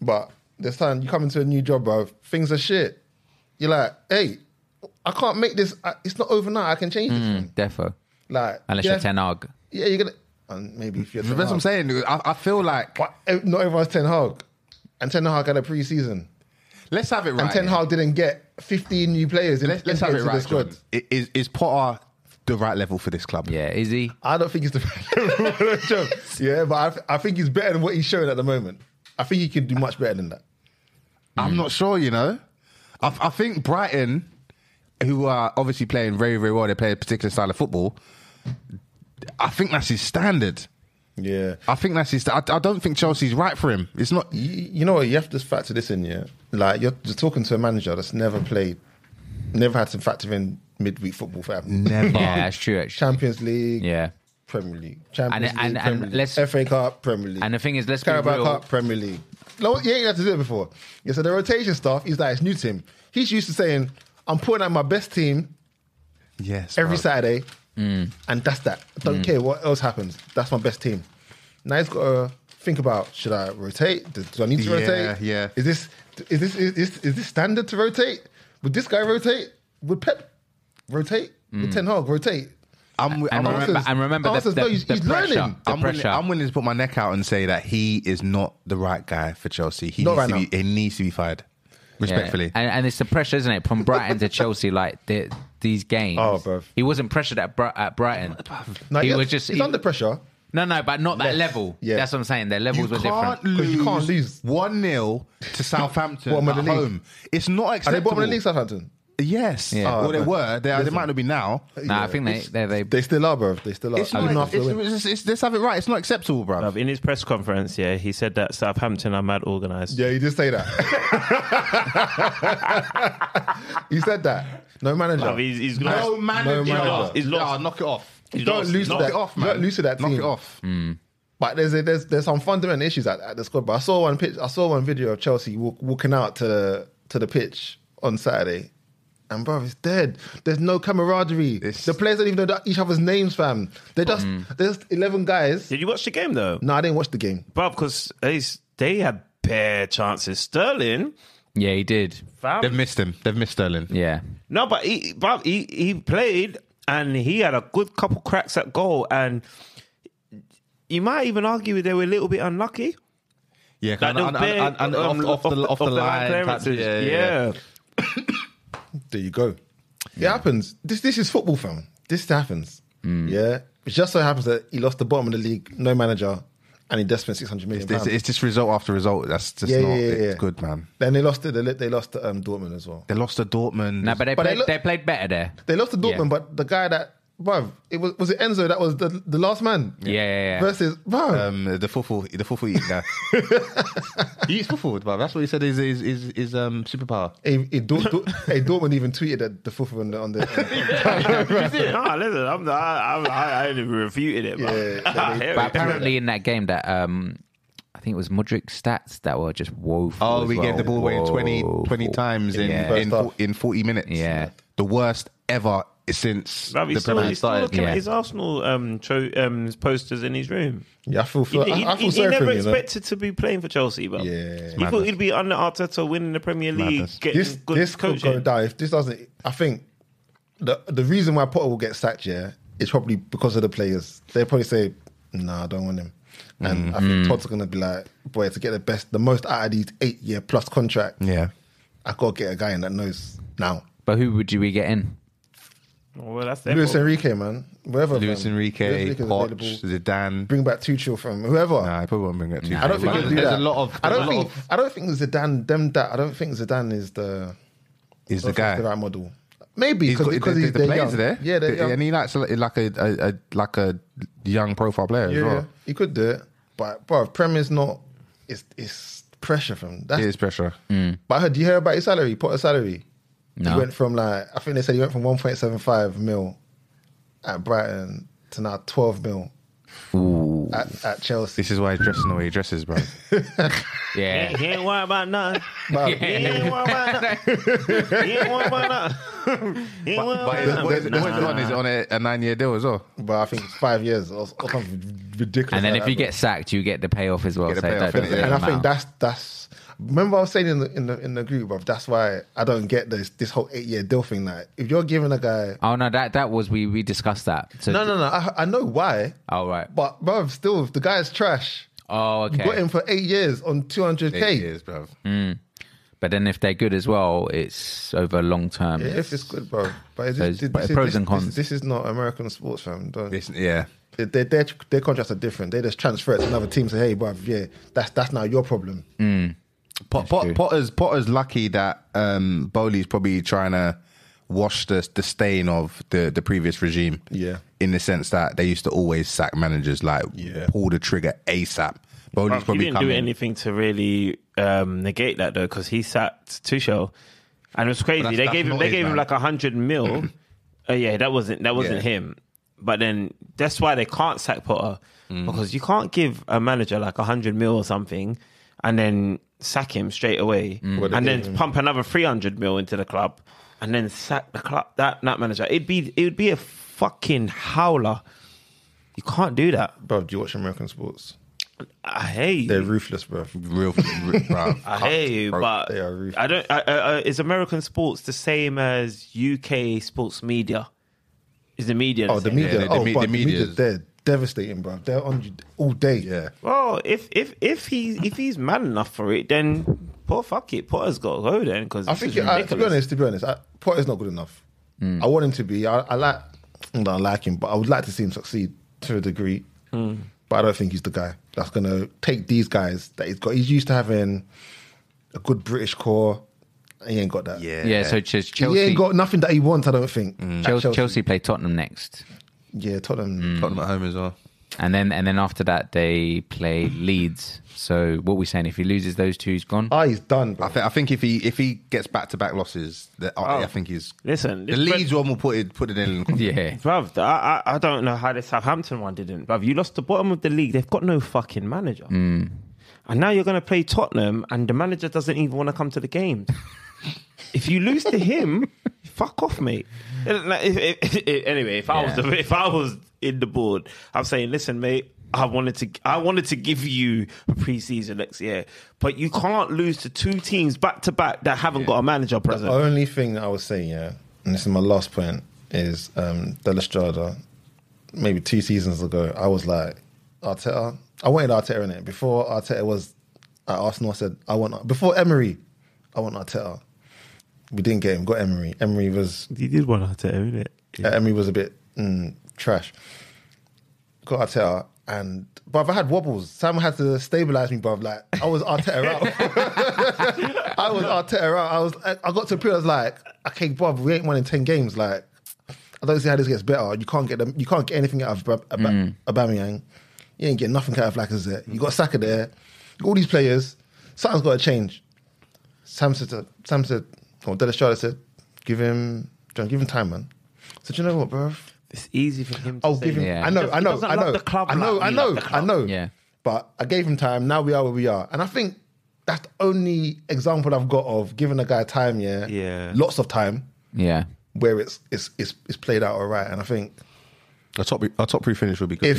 but this time you come into a new job, bro. Things are shit. You're like, hey, I can't make this. It's not overnight. I can change this. Man. Defo. Like, Unless you're Ten Hag. Yeah, you're gonna. And maybe if you're Ten That's what I'm Hag. saying. I feel like But not everyone's Ten Hag, and Ten Hag had a pre-season, let's have it right. and Ten Hag didn't get 15 new players. Let's have it right, Jordan. Is Potter the right level for this club? Yeah, is he? I don't think he's the right level for the job. Yeah, but I think he's better than what he's showing at the moment. I think he can do much better than that. I'm not sure, I think Brighton, who are obviously playing very, very well, they play a particular style of football, I think that's his standard. Yeah. I think that's his... I don't think Chelsea's right for him. It's not... You know what? You have to factor this in, yeah? Like, you're just talking to a manager that's never had to factor in midweek football for him. Never. Yeah, that's true, actually. Champions League, Yeah. Premier League. Champions League, And Premier League. FA Cup, Premier League. And the thing is, let's be Carabao real. Cup, Premier League. he ain't had to do it before. Yeah, so the rotation stuff, he's like, it's new to him. He's used to saying, I'm putting out my best team every Saturday, and that's that. I don't care what else happens. That's my best team. Now he's got to think about, should I rotate? Do I need to rotate? Yeah. Is this standard to rotate? Would this guy rotate? Would Pep rotate? Would Ten Hag rotate? Remember the he's pressure. learning. I'm willing to put my neck out and say that he is not the right guy for Chelsea. He needs to be fired. Respectfully. Yeah. And it's the pressure, isn't it? From Brighton to Chelsea, like these games. Oh, bruv. He wasn't pressured at Brighton. No, he was just... He's under pressure. No, but not that level. Yeah. That's what I'm saying. Their levels were different. You can't lose 1-0 to Southampton Bottom of at the league. home. It's not Are acceptable. they bottom of the league, Southampton? Yes. Yeah. Well, they were. They might not be now. No, I think They still are, bro. They still are. It's not, let's have it right. It's not acceptable, bro. In his press conference, he said that Southampton are mad organised. Yeah, he did say that. He said that. No manager. He's No manager. He's lost. Knock it off. Don't lose to that. Knock it off, man. Don't lose to that team. Knock it off. But there's some fundamental issues at the squad. But I saw one video of Chelsea walking out to the pitch on Saturday, and bro, it's dead. There's no camaraderie. The players don't even know each other's names, fam. They're just there's 11 guys. Did you watch the game though? No, I didn't watch the game. Bro, because they had bare chances. Sterling, Yeah, he did. fam. They've missed him. They've missed Sterling. Yeah. No, but he played and he had a good couple cracks at goal, and you might even argue they were a little bit unlucky. Yeah, Like off the line. clearances. Yeah. There you go. It happens. This is football, fam. This happens. Yeah. It just so happens that he lost the bottom of the league, no manager, and he just spent 600 million pounds. It's just result after result. That's just it's good, man. Then they lost to Dortmund as well. They lost to Dortmund. No, but they played better there. They lost to Dortmund, Yeah. but the guy that, bruv, was it Enzo that was the last man? Yeah. Versus, bruv. The fufu eating guy. He eats fufu, but that's what he said is superpower. Dortmund even tweeted at the fufu on the No, listen, I ain't even refuted it. Yeah, But apparently in that game that I think it was Mudrik's stats that were just woeful. Oh, as we well. gave the ball away 20 times in 40 minutes. Yeah. The worst ever since Bruv, the he's still Premier League started. looking Yeah. at his Arsenal posters in his room. Yeah, I feel He sorry for never him, you know? expected to be playing for Chelsea, bro. Yeah. He thought he'd be under Arteta winning the Premier League, Madness. getting good This could coaching. go down. If this doesn't, I think the reason why Potter will get sacked, is probably because of the players. They probably say, "Nah, I don't want him." And I think Todd's gonna be like, "Boy, to get the most out of these 8-year plus contract, Yeah. I gotta get a guy in that knows now." But who would you be getting? Well, that's their Luis fault. Enrique, man, wherever. Luis fam. Enrique, Luis Enrique's Poch, available. Zidane. Bring back Tuchel from whoever. Nah, I probably won't bring that to you. I don't think he'll do There's that. a lot of. I don't think Zidane. I don't think Zidane is the guy. the right model. Maybe He's got because the they're players young. there. Yeah, they're young. And he likes like a young profile player as well. He could do it, but bro, Prem is not. It's pressure from that. It is pressure. But I heard, do you hear about his salary? Potter's salary. No. He went from I think they said he went from 1.75 mil at Brighton to now 12 mil at Chelsea. This is why he's dressing the way he dresses, bro. Yeah. He ain't worried about nothing. But- He ain't worried about nothing. He ain't worried about nothing. He ain't worried But about what is nothing. it on? Is it on a 9-year deal as well? But I think it's 5 years or something ridiculous. And then like if you that, get sacked, you get the payoff as well. Get the So payoff, that doesn't innit? and I matter. think that's. Remember I was saying in the group, bro. That's why I don't get this whole 8-year deal thing. Like, if you're giving a guy, Oh no, that was we discussed that. So, no, I know why, Oh right. but bro, still, if the guy's trash, Oh okay. you got him for 8 years on 200k. 8 years, bro. But then if they're good as well, it's over long term. Yeah, if it's good, bro. But So it's pros and cons. This is not American sports, fam. Don't. Yeah. Their contracts are different. They just transfer it to another team. Say, hey, bro, yeah, that's now your problem. Potter's lucky that Bowley's probably trying to wash the stain of the previous regime. Yeah. In the sense that they used to always sack managers, like pull the trigger ASAP. Bowley's He probably didn't do anything to really negate that though, because he sacked Tuchel, and it was crazy. But They that's gave him not they his, gave him man. like 100 mil. Yeah, that wasn't Yeah. him. But then that's why they can't sack Potter, because you can't give a manager like 100 mil or something and then sack him straight away, and then pump another 300 mil into the club, and then sack the club that manager. It would be a fucking howler. You can't do that, Bro, do you watch American sports? I hear you. They're ruthless, bro. Bro. I hear you, but They are ruthless. I don't. Is American sports the same as UK sports media? Is the media? Oh, the same? media. Yeah, the media media, is- they're devastating, bro. They're on you all day. Yeah. Well, if he's man enough for it, then fuck it, Potter's got to go then because I think, to be honest, Potter's not good enough. I want him to be. I like him, but I would like to see him succeed to a degree. But I don't think he's the guy that's going to take these guys that he's got. He's used to having a good British core. He ain't got that. Yeah, so Chelsea. He ain't got nothing that he wants, I don't think. Chelsea play Tottenham next. Yeah, Tottenham. Tottenham at home as well. And then after that, they play Leeds. So what we're saying, if he loses those two, he's gone. He's done, bro. I think if he gets back-to-back losses, I think he's... Listen, The Leeds one will put it in. Yeah. Bruv, I don't know how the Southampton one didn't. Bruv, you lost the bottom of the league. They've got no fucking manager. And now you're going to play Tottenham and the manager doesn't even want to come to the games. If you lose to him, fuck off, mate. Anyway, if I was in the board, I'm saying, listen, mate, I wanted to give you a pre-season next year, but you can't lose to two teams back to back that haven't got a manager present. The only thing that I was saying, and this is my last point, is De La Strada. Maybe 2 seasons ago, I was like, Arteta. I wanted Arteta in it. Before Arteta was at Arsenal, I said, before Emery, I want Arteta. We didn't get him, got Emery. Emery was... You did want Arteta, innit? Emery was a bit trash. Got Arteta, and bruv, I had wobbles. Sam had to stabilise me, bruv. Like, I was Arteta out. I got to a period, I was like, okay, bruv, we ain't winning 10 games. Like, I don't see how this gets better. You can't get anything out of Aubameyang. You ain't getting nothing out of Lacazette. You got Saka there. You got all these players. Something's got to change. Sam said, De La Strada said, give him time, man. So do you know what, bruv? It's easy for him to I'll say. give him. Yeah. I know. He doesn't love the club like we love the club. I know. Yeah. But I gave him time. Now we are where we are, and I think that's the only example I've got of giving a guy time. Yeah. Lots of time Yeah. where it's played out all right. And I think Our top three finish would be good.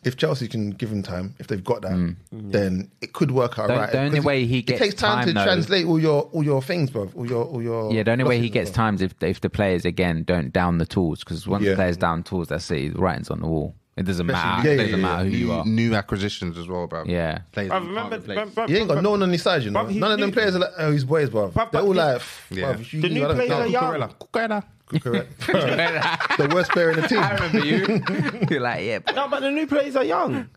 if Chelsea can give him time, if they've got that, then it could work out right. The only way he gets it takes time to though, translate all your things, bro. All your Yeah, the only way he losses gets as well. times if the players again don't down the tools, because once the players down tools, that's it. The writing's on the wall. It doesn't matter. yeah, It doesn't matter who you are. New acquisitions as well, bro. Yeah. Players I that you remember. can't replace. He ain't got no one on his side, you know. Bruv, he's None of them new. players are like, his boys, bro. Bruv, They're all like, Yeah. bruv, you- The new I don't players know. are young. Cucurella. Correct. The worst player in the team. I remember you. You're like, yeah. No, but the new players are young.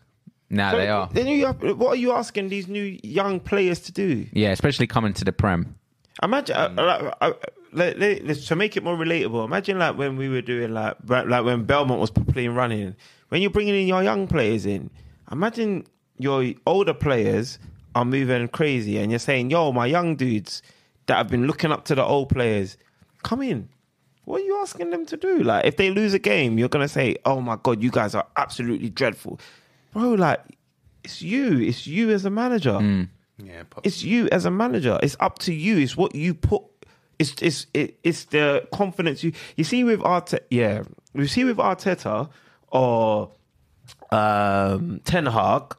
Nah, So they are. then what are you asking these new young players to do? Yeah, especially coming to the Prem. Imagine, to make it more relatable, imagine like when we were doing like when Belmont was properly running, when you're bringing in your young players in, imagine your older players are moving crazy and you're saying, yo, my young dudes that have been looking up to the old players, come in. What are you asking them to do? Like, if they lose a game, you're going to say, oh my God, you guys are absolutely dreadful. Bro, like, it's you as a manager. Yeah, It's you as a manager. It's up to you. It's what you put. It's the confidence you see with Arteta. Yeah, you see with Arteta or Ten Hag.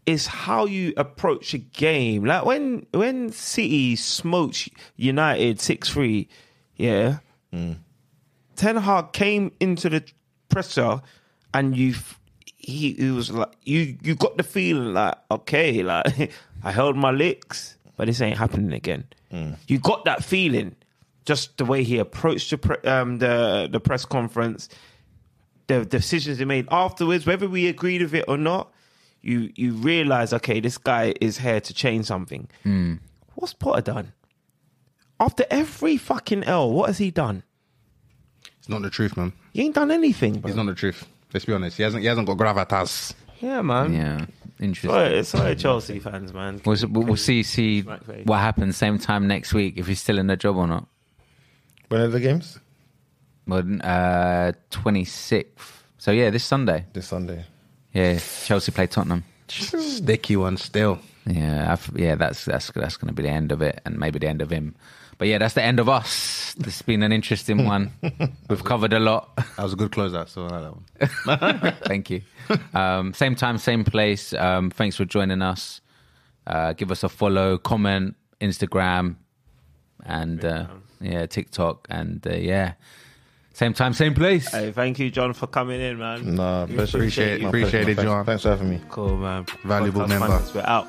Is how you approach a game. Like when City smoked United 6-3, yeah. Ten Hag came into the presser and he was like you got the feeling like, okay, like I held my licks, but this ain't happening again. You got that feeling, just the way he approached the press conference, the decisions he made afterwards, whether we agreed with it or not. You realise, okay, this guy is here to change something. What's Potter done? After every fucking L, what has he done? It's not the truth, man. He ain't done anything, bro. It's not the truth. Let's be honest. He hasn't got gravitas. Yeah, man. Yeah, interesting. Sorry, Chelsea fans, man. We'll see what happens same time next week, if he's still in the job or not. When are the games? Well, 26th. So yeah, this Sunday. This Sunday. Yeah, Chelsea play Tottenham. Sticky one still. Yeah, that's going to be the end of it, and maybe the end of him. But yeah, that's the end of us. This has been an interesting one. We've covered a lot. That was a good closeout, so I like that one. Thank you. Same time, same place. Thanks for joining us. Give us a follow, comment, Instagram, and TikTok, and same time, same place. Hey, thank you, John, for coming in, man. No, appreciate it, John. Thanks for having me. Cool, man. Valuable Podcast member. Pundits, we're out.